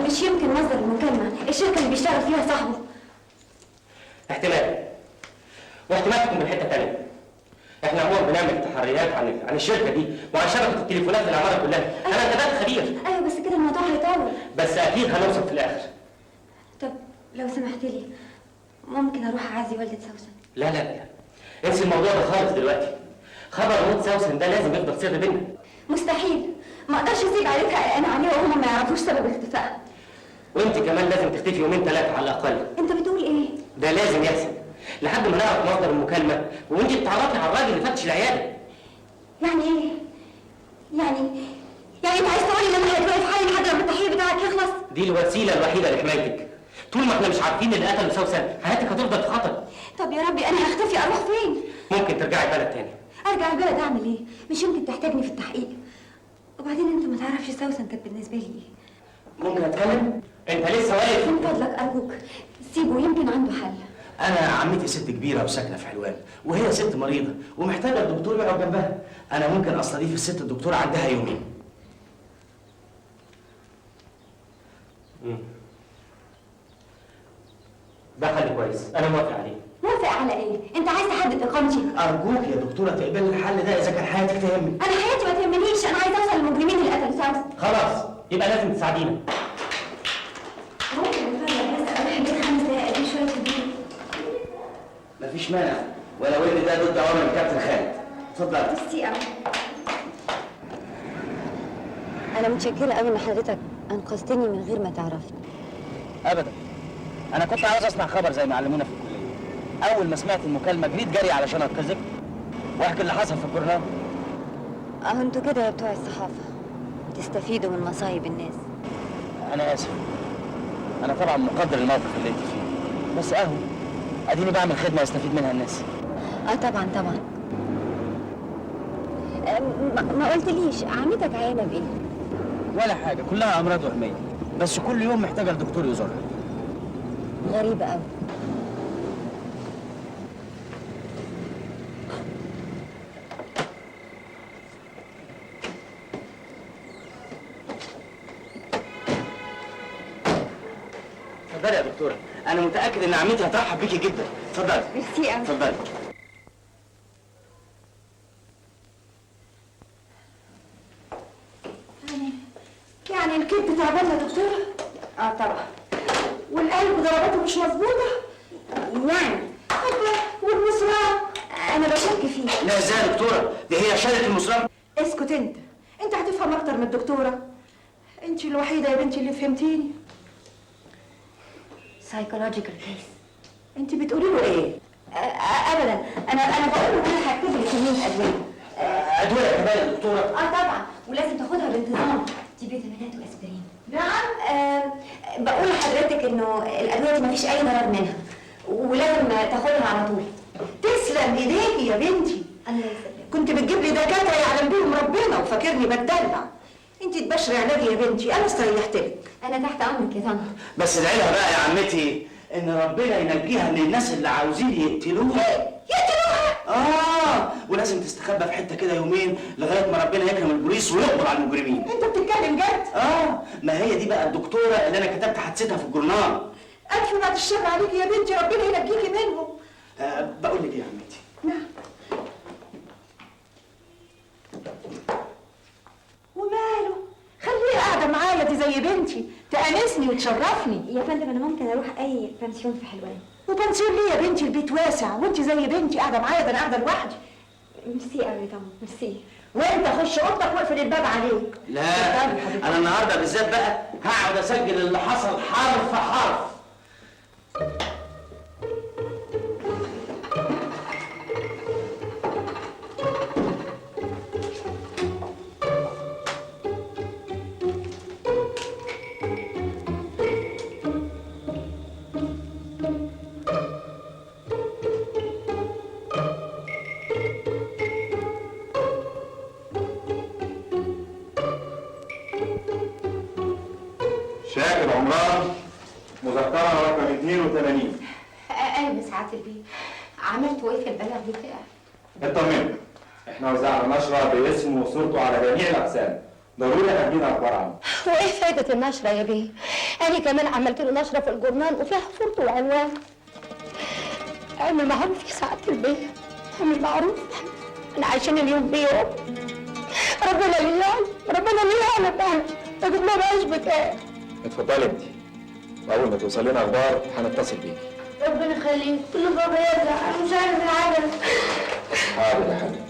مش يمكن مصدر المكالمه الشركه اللي بيشتغل فيها صاحبه. احتمال، واحتمال تكون من حته تانيه. احنا عموما بنعمل تحريات عن الشركه دي وعن شبكه التليفونات في العماره كلها. انا تابعت خبير. ايوه بس كده الموضوع هيطول. بس اكيد هنوصل في الاخر. طب لو سمحت لي ممكن اروح اعزي والده سوسن؟ لا انسي الموضوع ده خالص دلوقتي. خبر موت سوسن ده لازم يفضل سر بينا. مستحيل، ما اقدرش اسيب عيلتها قلقانه عليها وهم ما يعرفوش سبب اختفائها. وانت كمان لازم تختفي يومين ثلاثه على الاقل. انت بتقول ايه؟ ده لازم يحصل لحد ما نعرف مصدر المكالمه وانت بتعرفي على الراجل اللي فتش العياده. يعني ايه؟ يعني انت عايز تقولي ان انا هتوقف في حالي لحد لما التحقيق بتاعك يخلص؟ دي الوسيله الوحيده لحمايتك. طول ما احنا مش عارفين اللي قتل سوسن حياتك هتفضل في خطر. طب يا ربي انا هختفي اروح فين؟ ممكن ترجعي بلد تاني. ارجع البلد اعمل ايه؟ مش يمكن تحتاجني في التحقيق. وبعدين انت ما تعرفش سوسن كانت بالنسبه لي ايه. ممكن اتكلم؟ انت لسه واقف؟ من فضلك ارجوك سيبه يمكن عنده حل. انا عمتي ست كبيره وساكنه في حلوان، وهي ست مريضه ومحتاجه الدكتور يقعد جنبها. انا ممكن استضيف الست الدكتور عندها يومين. ده حل كويس، انا موافق عليه. موافق على ايه؟ انت عايز تحدد اقامتي؟ ارجوك يا دكتوره تقبلي الحل ده اذا كان حياتك تهمك. انا حياتي ما تهمنيش، انا عايز اوصل للمجرمين اللي قتلوا سوسن. خلاص يبقى لازم تساعدينا. ممكن نفرق بس اروح البيت 5 دقايق اجيب شويه هدوء. مفيش مانع، ولو ان ده ضد اوامر الكابتن خالد. اتفضل. ميرسي قوي. انا متشكره قوي ان حضرتك انقذتني من غير ما تعرفني. ابدا، انا كنت عاوز اسمع خبر زي ما علمونا في الكليه. اول ما سمعت المكالمه جريت جري علشان انقذك واحكي اللي حصل في الجورنال. اهو انتوا كده يا بتوع الصحافه تستفيدوا من مصايب الناس. انا اسف، انا طبعا مقدر الموقف اللي انت فيه، بس اهو اديني بعمل خدمه يستفيد منها الناس. طبعا طبعا. ما قلتليش عمتك عيانه بايه؟ ولا حاجه، كلها امراض وهميه، بس كل يوم محتاجه لدكتور يزورها. غريبه قوي. اتفضلي يا دكتوره، انا متاكد ان عمتي هترحب بيكي جدا. اتفضلي. ميرسي قوي. اتفضلي. يعني الكبد تعبان يا دكتوره؟ طبعا. والقلب ضرباته مش مظبوطه؟ يعني. والمصران انا بشك فيه. لا ازاي يا دكتوره؟ دي هي شالت المصران. اسكت انت هتفهم اكتر من الدكتوره. انت الوحيده يا بنتي اللي فهمتيني. سايكولوجيكال كيس. انت بتقولي له ايه؟ ابدا، انا بقول له انا هكتب لك كميه ادويه. ادويه كمان يا دكتوره؟ طبعا، ولازم تاخدها بانتظام. دي فيتامينات واسبرين. نعم. بقول لحضرتك انه الادويه دي مفيش اي ضرر منها ولازم تاخدها على طول. تسلم ايديكي يا بنتي. الله يسلمك. كنت بتجيب لي دكاتره يعلم بيهم ربنا وفاكرني بتدلع. انت تبشري علاجي يا بنتي، انا استريحت لك. انا تحت امرك يا طنط. بس ادعي لها بقى يا عمتي ان ربنا ينجيها من الناس اللي عاوزين يقتلوها. يقتلوها؟ ولازم تستخبى في حته كده يومين لغايه ما ربنا يكرم البوليس ويقبض على المجرمين. انت بتتكلم جد؟ ما هي دي بقى الدكتوره اللي انا كتبت حادثتها في الجورنال. الف بعد الشر عليكي يا بنتي، ربنا ينجيكي منهم. بقول لك ايه يا عمتي؟ نعم. تشرفني. يا فندم انا ممكن اروح اي بنسيون في حلوان؟ وبنسيون ليه يا بنتي؟ البيت واسع وانت زي بنتي قاعده معايا، ده انا قاعده لوحدي. ميرسي قوي طبعا، ميرسي. وانت خش اوضتك واقفل الباب عليك. لا انا النهارده بالذات بقى هقعد اسجل اللي حصل حرف حرف. شاكر عمران، مذكرة رقم 82. ايوه سعاده البيه، عملتوا ايه في البلاغ بتاعي؟ اطمنا، احنا وزعنا نشرة باسمه وصورته على جميع الأقسام، ضروري هدينا أخبار عنه. وايه فايدة النشرة يا بيه؟ أنا كمان عملت له نشرة في الجورنال وفيها صورته وعنوان. اعمل معروف يا سعادة البيه، اعمل معروف. أنا عايشين اليوم بيوم. ربنا ليه يعلم، ربنا ليه يعلم بقى. لكن ما بقاش بتاعي. اتفضلي انت، واول ما توصل لنا اخبار هنتصل بيكي. ربنا يخليك، كل بابا يرجع، أنا مش عارف العجلة. حاضر يا حبيبي.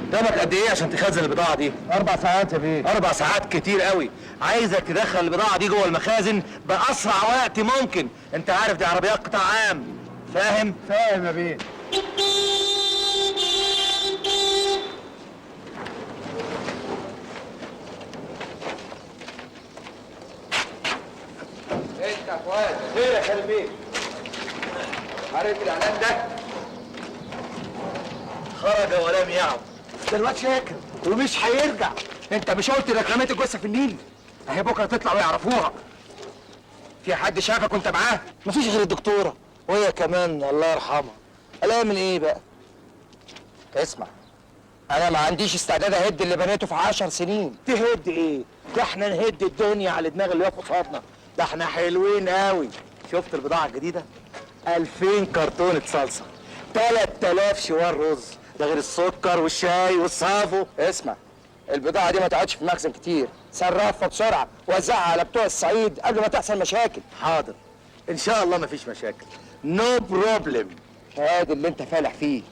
قدامك قد ايه عشان تخزن البضاعة دي؟ 4 ساعات يا بيه. 4 ساعات كتير قوي، عايزك تدخل البضاعة دي جوه المخازن بأسرع وقت ممكن، انت عارف دي عربيات قطاع عام، فاهم؟ فاهم يا بيه. انت يا فؤاد خير يا خالد بيه؟ عارف الاعلان ده؟ خرج ولم يعد. ده الواد شاكر ومش هيرجع. انت مش قلت انك رميت الجثه في النيل؟ اهي بكره تطلع ويعرفوها. في حد شافك وانت معاه؟ مفيش غير الدكتوره، وهي كمان الله يرحمها. الاقي من ايه بقى؟ اسمع، انا ما عنديش استعداد اهد اللي بنيته في 10 سنين. تهد ايه؟ ده احنا نهد الدنيا على دماغ اللي واقف قصادنا. ده احنا حلوين قوي. شفت البضاعه الجديده؟ 2000 كرتونه صلصه، 3000 شوار رز، ده غير السكر والشاي والصافو. اسمع، البضاعه دي ما تقعدش في مخزن كتير، صرفها بسرعه وزعها على بتوع الصعيد قبل ما تحصل مشاكل. حاضر، ان شاء الله مفيش مشاكل. نو بروبلم. هادي اللي انت فالح فيه.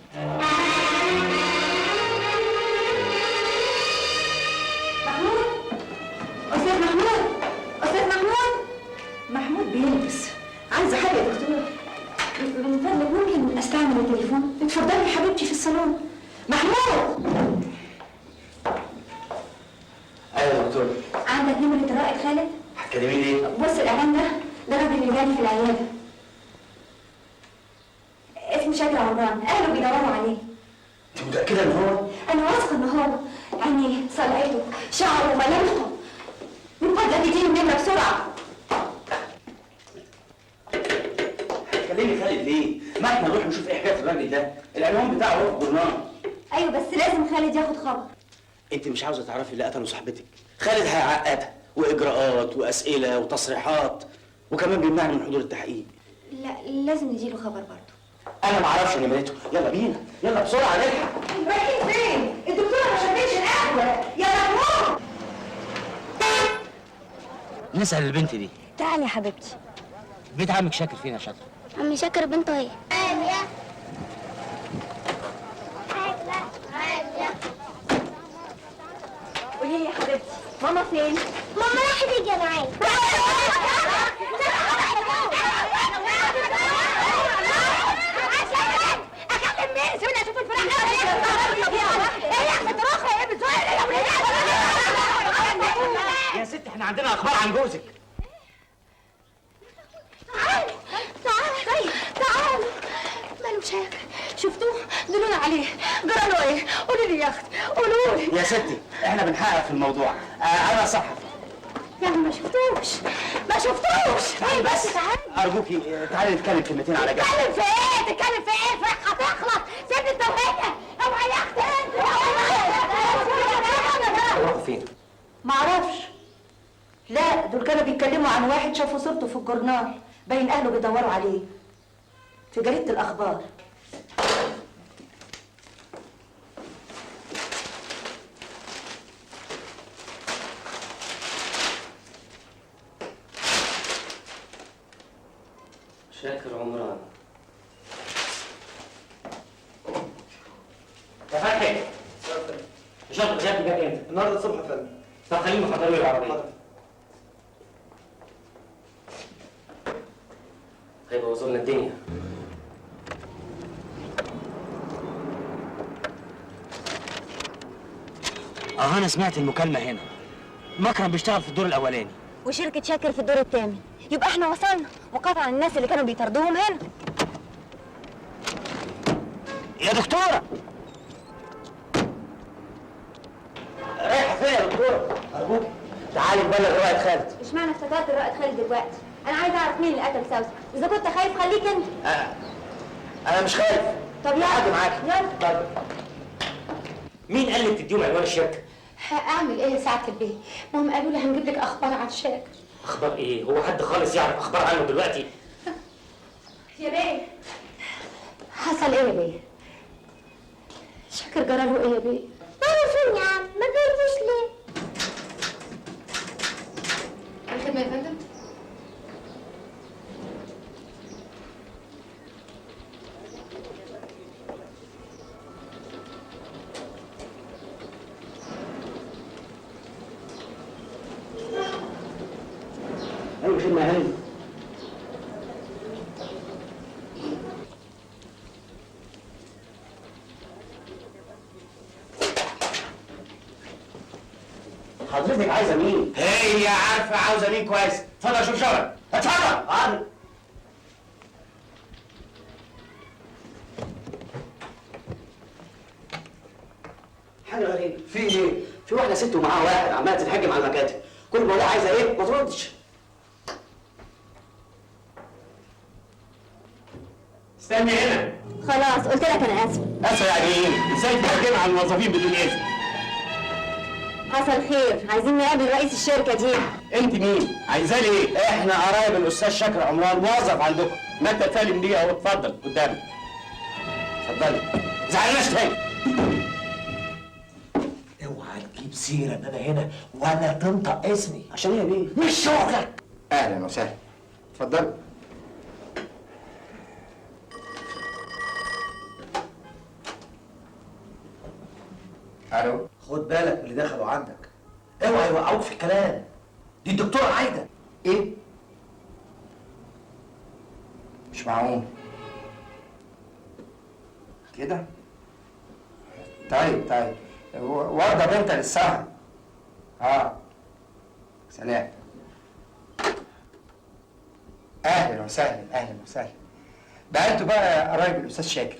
أستاذ محمود، أستاذ محمود. محمود بيلبس، عايزة حاجة يا دكتور. من فضلك ممكن استعمل التليفون؟ اتفضلي يا حبيبتي في الصالون. محمود. ايوه يا دكتور. عندك نمرة رائد خالد؟ هتكلميني ليه؟ بص الإعلان ده الراجل اللي جالي في العيادة. اسمه شاكر عمران، أهله بيدوروا عليه. انت متأكدة ان هو؟ أنا واثقة إن هو. عينيه، صلعته، شعره وملامحه. من فضلك اديني النمرة بسرعة. هتكلمي خالد ليه؟ ما احنا نروح نشوف ايه حكايه الراجل ده، العنوان بتاعه هو في الجورنال. أيوة بس لازم خالد ياخد خبر. انت مش عاوزه تعرفي اللي قتلوا صاحبتك. خالد هيعقدها واجراءات واسئله وتصريحات، وكمان بيمنعني من حضور التحقيق. لا لازم نديله خبر برضه. انا ما اعرفش نمرته. يلا بينا، يلا بسرعه نلحق. رايحين فين؟ الدكتورة ما شربتش القهوة يا محمود. نسأل البنت دي، تعالي يا حبيبتي. بيت عمك شاكر فين يا شاطر؟ عمي شاكر بنته ايه؟ قولي لي يا حبيبتي، ماما فين؟ ماما راحت الجمعية. اكلم مين؟ سيبوني اشوف الفراخ. ايه يا احمد رخرة ايه بتزوري يا ولاد؟ يا ست احنا عندنا اخبار عن جوزك. تعالوا ماله شاكر؟ شفتوه؟ دلونا عليه، جرى له ايه؟ قولي لي يا اختي، قولوا لي. يا ستي احنا بنحقق في الموضوع. انا صحفي. يعني ما شفتوش؟ ما شفتوش؟ تعالي بس، ارجوكي تعالي نتكلم كلمتين على جنب. تتكلم في ايه؟ تتكلم في ايه؟ الفرخ هتخلص، سيبني انت وهي، اوعى يا اختي انت. روحوا فين؟ معرفش. لا دول كانوا بيتكلموا عن واحد شافوا صورته في الجورنال، باين اهله بيدوروا عليه. في جريدة الأخبار. شاكر عمران. يا فتحي شاطر جاب جاب امتى؟ النهارده الصبح يا فندم. طب خليهم يحضروا لي العربيه. هيبقى وصلنا الدنيا. انا سمعت المكالمه هنا. مكرم بيشتغل في الدور الاولاني وشركة شاكر في الدور الثامن. يبقى احنا وصلنا وقطعا الناس اللي كانوا بيطردوهم هنا. يا دكتوره. رايحه فين يا دكتوره؟ ارجوك تعالي نبلغ رائد خالد. اشمعنى افتكرت الرائد خالد دلوقتي؟ انا عايزه اعرف مين اللي قتل سوسن. اذا كنت خايف خليك انت. انا مش خايف. طب يلا حد معاك. يلا. طيب مين قال لك تديهم عنوان الشركه؟ اعمل ايه يا سعاده البيه؟ ما هم قالوا لي هنجيب لك اخبار عن شاكر. اخبار ايه؟ هو حد خالص يعرف اخبار عنه دلوقتي؟ يا بيه حصل ايه يا بيه؟ شاكر جرى له ايه يا بيه؟ بابا فين يا عم؟ ما جايبوش ليه؟ الخدمه يا فندم. ايوه خدمه يا هاني. حضرتك عايزه مين؟ هي عارفه عاوزه مين كويس. اتفضل شوف شغلك. اتفضل. حاضر. حاجه غريبه. في ايه؟ في واحده ست ومعاها واحد عماله تتهجم على المكاتب. كل ما اقول عايزه ايه ما تردش. استني هنا. خلاص قلت لك انا اسف. اسف يعني ايه؟ ازاي تهجم على الموظفين بدون اذن؟ حصل خير، عايزين نقابل رئيس الشركة دي. انت مين؟ عايزاه ليه؟ احنا قرايب الاستاذ شاكر عمران موظف عندكم. ما انت سالم ليه اهو. اتفضل قدامك. اتفضلي. ما تزعلناش تاني. اوعى تجيب سيره ان انا هنا ولا تنطق اسمي. عشان ايه يا بيه؟ مش شغلك. اهلا وسهلا. اتفضل. الو. خد بالك من اللي دخلوا عندك. اوعى يوقعوك في الكلام. دي الدكتوره عايده. ايه؟ مش معقول كده؟ طيب واخده بنت للسهر. سلام. اهلا وسهلا. بقى انتوا بقى قرايب الاستاذ شاكر.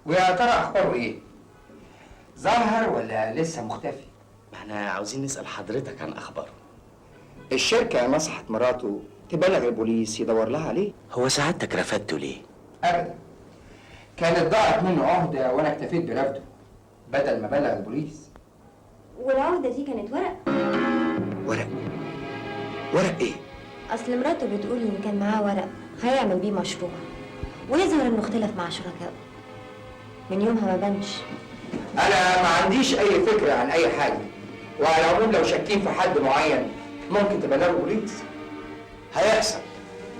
ويا ترى اخباره ايه؟ ظاهر ولا لسه مختفي؟ احنا عاوزين نسال حضرتك عن اخباره. الشركه نصحت مراته تبلغ البوليس يدور لها عليه. هو سعادتك رفضته ليه؟ ابدا. كانت ضاعت منه عهده وانا اكتفيت برفضه بدل ما بلغ البوليس. والعهدة دي كانت ورق. ورق ايه؟ اصل مراته بتقول ان كان معاه ورق هيعمل بيه مشروع ويظهر انه اختلف مع شركائه. من يومها ما بانش. انا ما عنديش اي فكره عن اي حاجه، وعلى العموم لو شاكين في حد معين ممكن تبلغوا البوليس. هيحصل.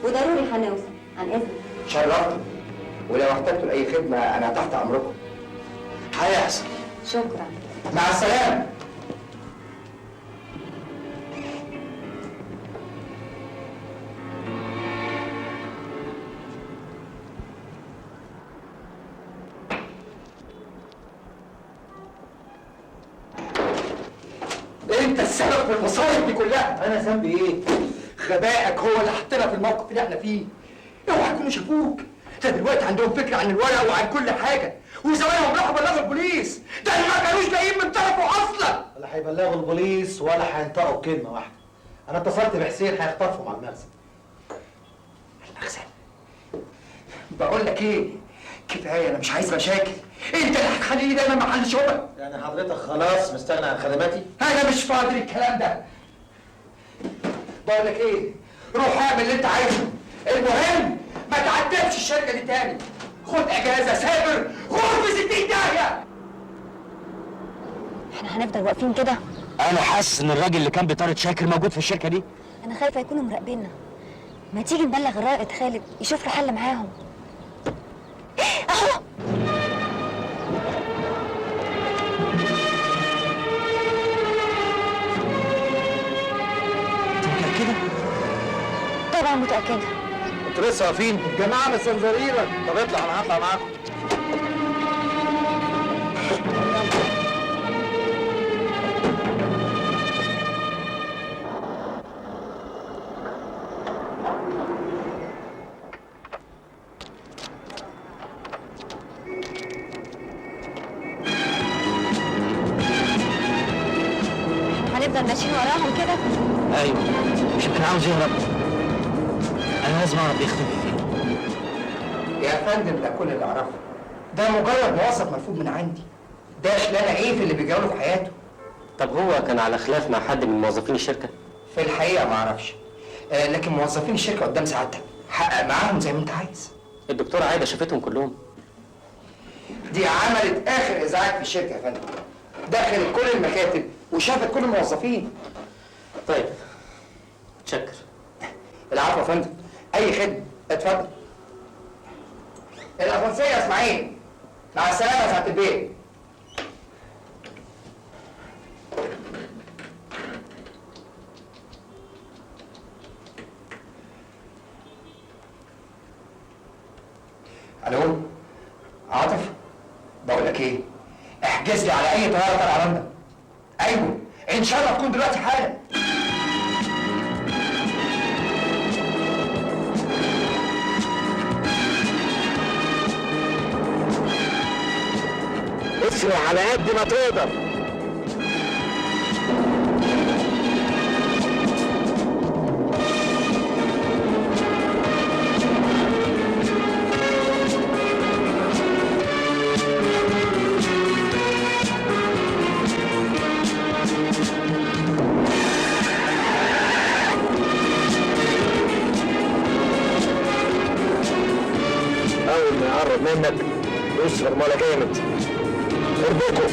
وضروري هنوصل. عن اذنك. شرفتوا. ولو احتجتوا لاي خدمه انا تحت امركم. هيحصل. شكرا. مع السلامه. انت السبب في المصايب دي كلها. انا ذنبي ايه؟ غبائك هو اللي حطنا في الموقف اللي احنا فيه. اوعى يكونوا شافوك. ده دلوقتي عندهم فكره عن الورق وعن كل حاجه، وزمانهم راحوا بلغوا البوليس. ده اللي ما كانوش جايين من طرفه اصلا. ولا هيبلغوا البوليس ولا هينطقوا كلمه واحده. انا اتصلت بحسين هيخطفهم على المخزن. بقول لك ايه؟ كفايه، انا مش عايز مشاكل. انت اللي هتخليني دايما محل شغلك. يعني حضرتك خلاص مستغني عن خدماتي؟ انا مش فاضي الكلام ده. بقول لك ايه؟ روح اعمل اللي انت عايزه. المهم ما ما تعتبش الشركه دي تاني. خد اجازه سافر غور في 60 داهيه. احنا هنفضل واقفين كده؟ انا حاسس ان الراجل اللي كان بيطارد شاكر موجود في الشركه دي. انا خايفه يكونوا مراقبيننا. ما تيجي نبلغ الرائد خالد يشوف له حل معاهم. اهو متاكده؟ طبعا متاكده. انتوا لسه واقفين؟ الجماعه مستنظرينك. طب اطلع انا هطلع معاكم. هنفضل ماشيين وراهم كده؟ ايوه، مش يمكن عاوز يهرب. انا لازم اعرف بيختفي فين. يا فندم ده كل اللي اعرفه. ده مجرد موظف مرفوض من عندي. ده شلانه ايه في اللي بيجاوله في حياته؟ طب هو كان على خلاف مع حد من موظفين الشركه؟ في الحقيقه ما اعرفش. لكن موظفين الشركه قدام سعادتك، حقق معاهم زي ما انت عايز. الدكتوره عايده شافتهم كلهم؟ دي عملت اخر ازعاج في الشركه يا فندم. دخلت كل المكاتب وشافت كل الموظفين. طيب متشكر. العفو يا فندم، اي خدمه. اتفضل. الافرنسيه يا اسماعيل. مع السلامه يا سعاده البيت. الو عاطف، بقول لك ايه، احجز لي على اي طياره طالعه لندن. ايوه ان شاء الله تكون دلوقتي حالا. اسرع على قد ما تقدر. اول ما يقرب منك دوس فرمالة جامد. اربطه.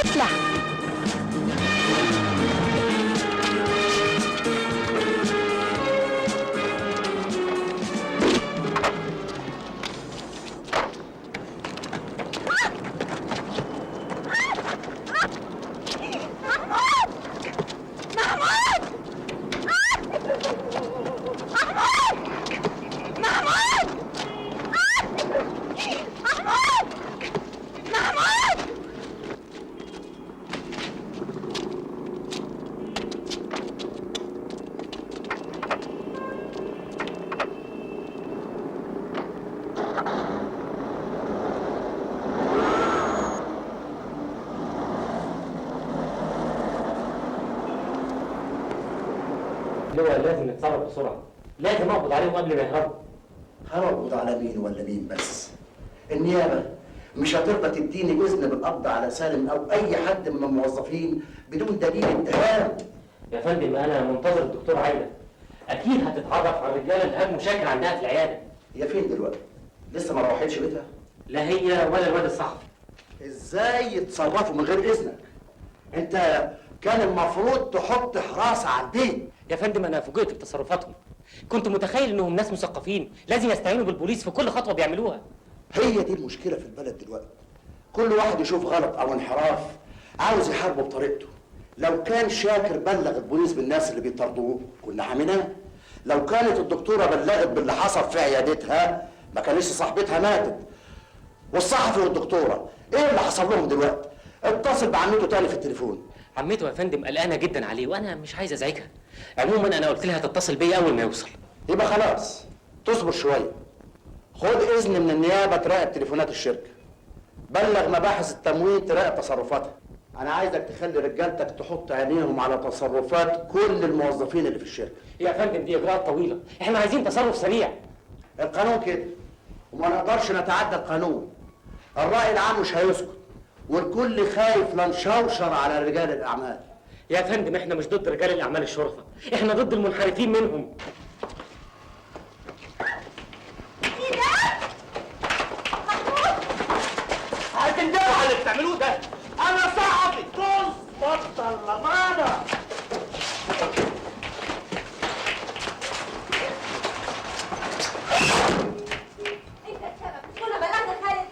اطلع. لواء لازم نتصرف بسرعه، لازم اقبض عليهم قبل ما يهربوا. هنقبض على مين ولا مين بس؟ النيابة مش هترضى تديني إذن بالقبض على سالم أو أي حد من الموظفين بدون دليل اتهام. يا فندم انا منتظر الدكتوره عايده، اكيد هتتعرف على الرجاله اللي هاجموا شاكر عندها في العياده. هي فين دلوقتي؟ لسه ما روحتش بيتها؟ لا هي ولا الواد الصحفي. ازاي يتصرفوا من غير اذنك؟ انت كان المفروض تحط حراسه على البيت. يا فندم انا فوجئت بتصرفاتهم، كنت متخيل انهم ناس مثقفين لازم يستعينوا بالبوليس في كل خطوه بيعملوها. هي دي المشكله في البلد دلوقتي، كل واحد يشوف غلط او انحراف عاوز يحاربه بطريقته. لو كان شاكر بلغ البوليس بالناس اللي بيطاردوه كنا حميناه. لو كانت الدكتوره بلغت باللي حصل في عيادتها ما كانش صاحبتها ماتت. والصحفي والدكتوره ايه اللي حصل لهم دلوقتي؟ اتصل بعمته تاني في التليفون. عمته يا فندم قلقانه جدا عليه وانا مش عايز ازعجها. عموما انا قلت لها تتصل بيا اول ما يوصل. يبقى خلاص تصبر شويه. خد اذن من النيابه تراقب تليفونات الشركه. بلغ مباحث التموين تراقب تصرفاتها. انا عايزك تخلي رجالتك تحط عينيهم على تصرفات كل الموظفين اللي في الشركه. يا فندم دي اجراءات طويله، احنا عايزين تصرف سريع. القانون كده، وما نقدرش نتعدى القانون. الرأي العام مش هيسكت، والكل خايف لا نشوشر على رجال الأعمال. يا فندم احنا مش ضد رجال الاعمال الشرفة، احنا ضد المنحرفين منهم. هتندموا على اللي بتعملوه ده. انا صاحبي طز بطل لمانه. انت السبب، مش كنا بلغنا خالد.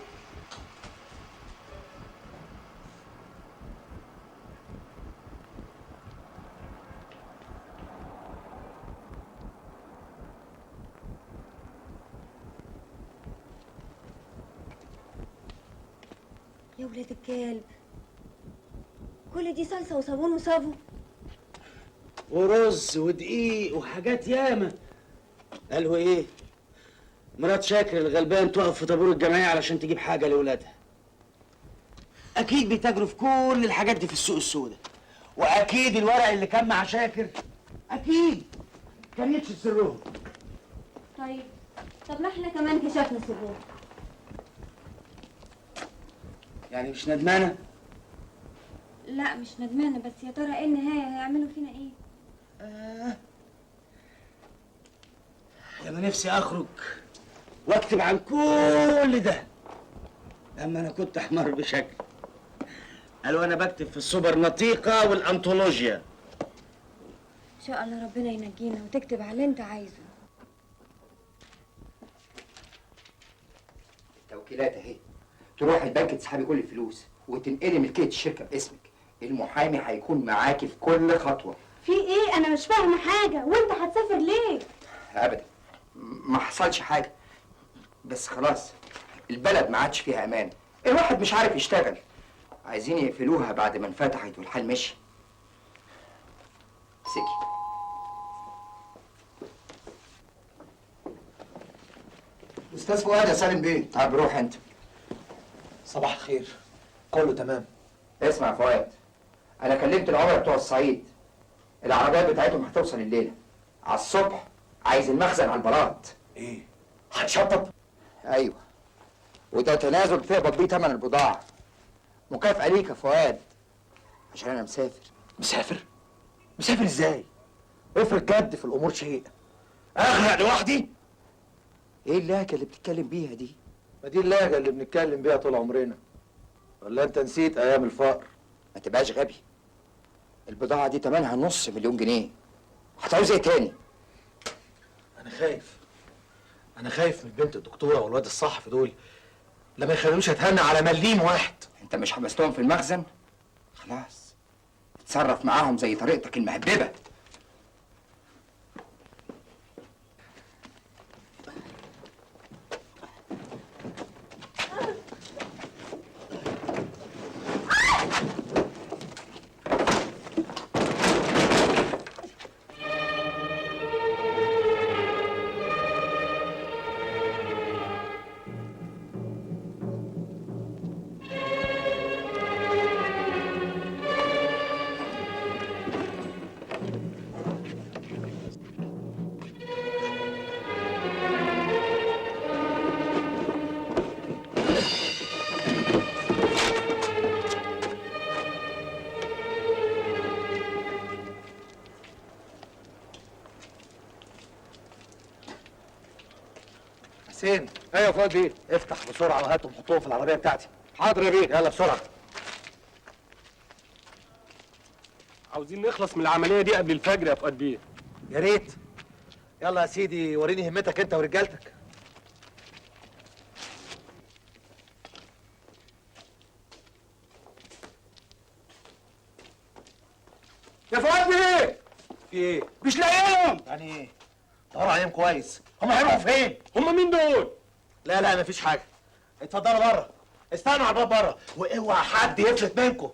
يا ولاد الكلب، كل دي صلصة وصابون وصابو. ورز ودقيق وحاجات ياما. قالوا ايه؟ مرات شاكر الغلبان تقف في طابور الجمعيه علشان تجيب حاجه لاولادها. اكيد بيتاجروا في كل الحاجات دي في السوق السوداء، واكيد الورق اللي كان مع شاكر اكيد كان يكشف سرهم. طب ما احنا كمان كشفنا سرهم. يعني مش ندمانه؟ لا مش ندمانة، بس يا ترى ايه النهاية؟ هيعملوا فينا ايه؟ انا نفسي اخرج واكتب عن كل ده، اما انا كنت حمار بشكل. قالوا انا بكتب في السوبر نطيقه والانطولوجيا. ان شاء الله ربنا ينجينا وتكتب على اللي انت عايزه. التوكيلات اهي، تروح البنك تسحبي كل الفلوس وتنقلي ملكيه الشركه باسمك. المحامي هيكون معاكي في كل خطوه. في ايه؟ انا مش فاهمة حاجة، وانت هتسافر ليه؟ ابدا، ما حصلش حاجه، بس خلاص البلد ما عادش فيها امان. الواحد مش عارف يشتغل، عايزين يقفلوها بعد ما انفتحت والحال مشي. سكي استاذ فؤاد يا سالم بيه. طب روح انت. صباح الخير. كله تمام. اسمع يا فؤاد، انا كلمت العملاء بتوع الصعيد، العربيات بتاعتهم هتوصل الليله على الصبح. عايز المخزن على البلاط. ايه؟ هتشطب؟ ايوه، وده تنازل تقبض بيه ثمن البضاعه. مكافأة ليك يا فؤاد عشان انا مسافر. مسافر؟ مسافر ازاي؟ افرض جد في الامور شيء. اغرق لوحدي؟ ايه اللهجه اللي بتتكلم بيها دي؟ ما دي اللهجه اللي بنتكلم بيها طول عمرنا. ولا انت نسيت ايام الفقر؟ ما تبقاش غبي. البضاعه دي ثمنها نص مليون جنيه. هتعوز ايه تاني؟ انا خايف من بنت الدكتوره والواد الصحفي دول لما يخلونيش اتهنى على مليم واحد. انت مش حبستهم في المخزن؟ خلاص اتصرف معاهم زي طريقتك المهببه. حسين. ايوه يا فؤاد بيه. افتح بسرعه وهاتهم حطوهم في العربيه بتاعتي. حاضر يا بيه. يلا بسرعه. عاوزين نخلص من العمليه دي قبل الفجر يا فؤاد بيه. يا ريت. يلا يا سيدي وريني همتك انت ورجالتك. يا فؤاد بيه، في ايه؟ مش لاقيهم. يعني ايه؟ دور عليهم كويس. هم هيروحوا فين؟ هم مين دول؟ لا مفيش حاجه. اتفضلوا بره. استنوا على الباب بره، واوعى حد يفلت منكم.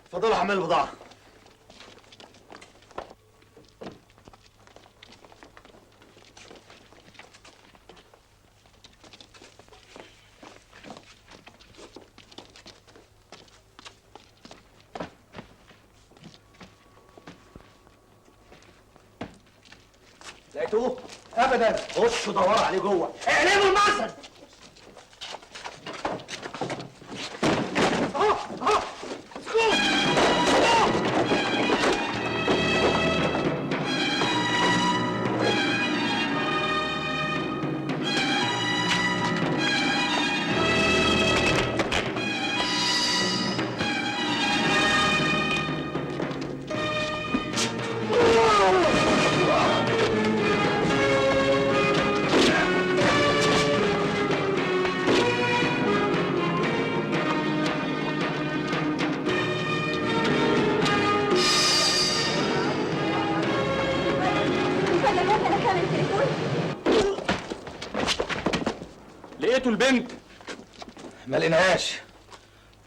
اتفضلوا اعملوا البضاعه. لقيتوه؟ ابدا. خشوا دوروا عليه جوه، اعلموا المقصد. لقيتوا البنت؟ ما لقيناهاش،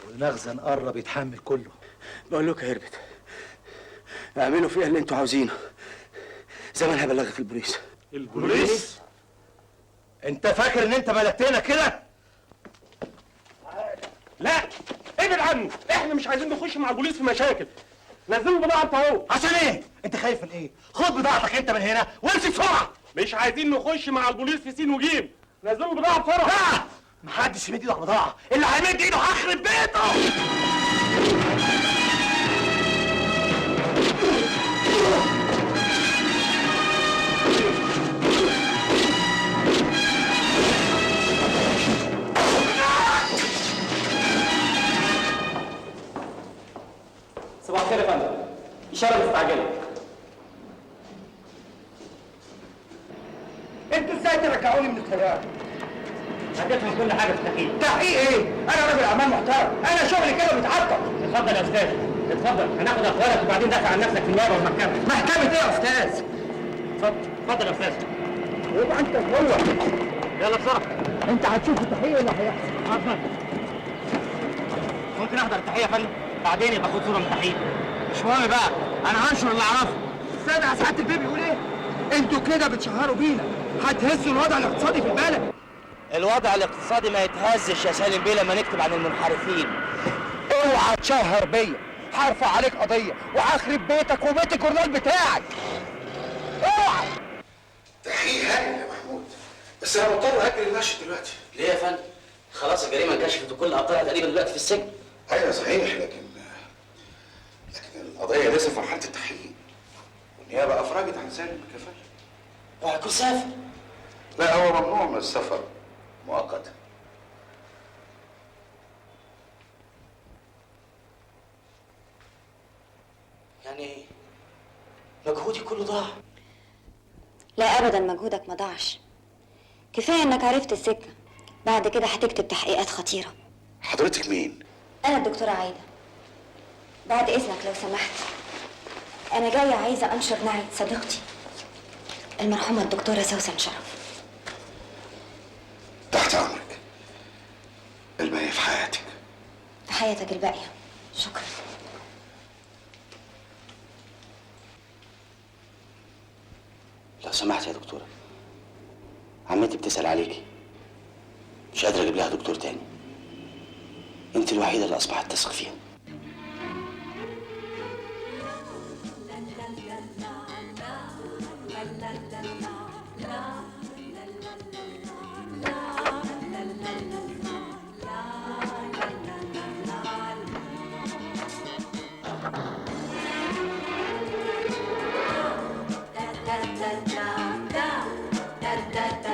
والمخزن قرب يتحمل كله. بقول لكم يا هربت، اعملوا فيها اللي انتوا عاوزينه، زمانها بلغت البوليس. البوليس؟ انت فاكر ان انت ملكتنا كده؟ لا ابعد عنه، احنا مش عايزين نخش مع البوليس في مشاكل. نزلوا البضاعه انت اهو. عشان ايه؟ انت خايف من ايه؟ خد بضاعتك انت من هنا وامشي بسرعه. مش عايزين نخش مع البوليس في سين وجيم. نزلوا البضاعه بسرعه. لا محدش يمد ايده على البضاعه، اللي هيمد ايده هخرب بيته. صباح الخير يا فندم. إشارة مستعجلة. انتوا ازاي ترجعوني من الطياره؟ هديتهم كل حاجة في التحقيق. تحقيق ايه؟ انا راجل اعمال محترم، انا شغلي كده بيتعطل. اتفضل يا أستاذ، اتفضل، هناخد أخبارك وبعدين دافع عن نفسك في النيابة والمحكمة. محكمة ايه يا استاذ؟ اتفضل يا أستاذ. يبقى انت هو. يلا بسرعة. انت هتشوف التحقيق اللي هيحصل. اتفضل. ممكن أحضر التحقيق يا فندم؟ بعدين يبقى خد صورة من التحقيق. مش مهم بقى، انا هنشر اللي اعرفه. سامع سعاده البيه بيقول ايه؟ انتوا كده بتشهروا بينا، هتهزوا الوضع الاقتصادي في البلد. الوضع الاقتصادي ما يتهزش يا سالم بيه لما نكتب عن المنحرفين. اوعى تشهر بيا، هرفع عليك قضيه وهخرب بيتك وبيت الجورنال بتاعك. اوعى. تحقيق هايل يا محمود، بس انا مضطر اجل النشر دلوقتي. ليه يا فندم؟ خلاص الجريمه انكشفت وكل ابطالها تقريبا دلوقتي في السجن. ايوه صحيح، لكن القضيه لسه في مرحله التحقيق، والنيابه افرجت عن سالم بالكفاله. وهيكون سافر. لا هو ممنوع من السفر مؤقتا. يعني مجهودي كله ضاع. لا ابدا مجهودك ما ضاعش. كفايه انك عرفت السكه، بعد كده هتكتب تحقيقات خطيره. حضرتك مين؟ انا الدكتوره عايده. بعد اذنك لو سمحت، انا جايه عايزه انشر نعية صديقتي المرحومه الدكتوره سوسن شرف. تحت امرك. الباقي في حياتك. في حياتك الباقيه. شكرا. لو سمحت يا دكتوره، عمتي بتسأل عليكي، مش قادر اجيب لها دكتور تاني، انت الوحيده اللي اصبحت تثق فيها. da da da da da da da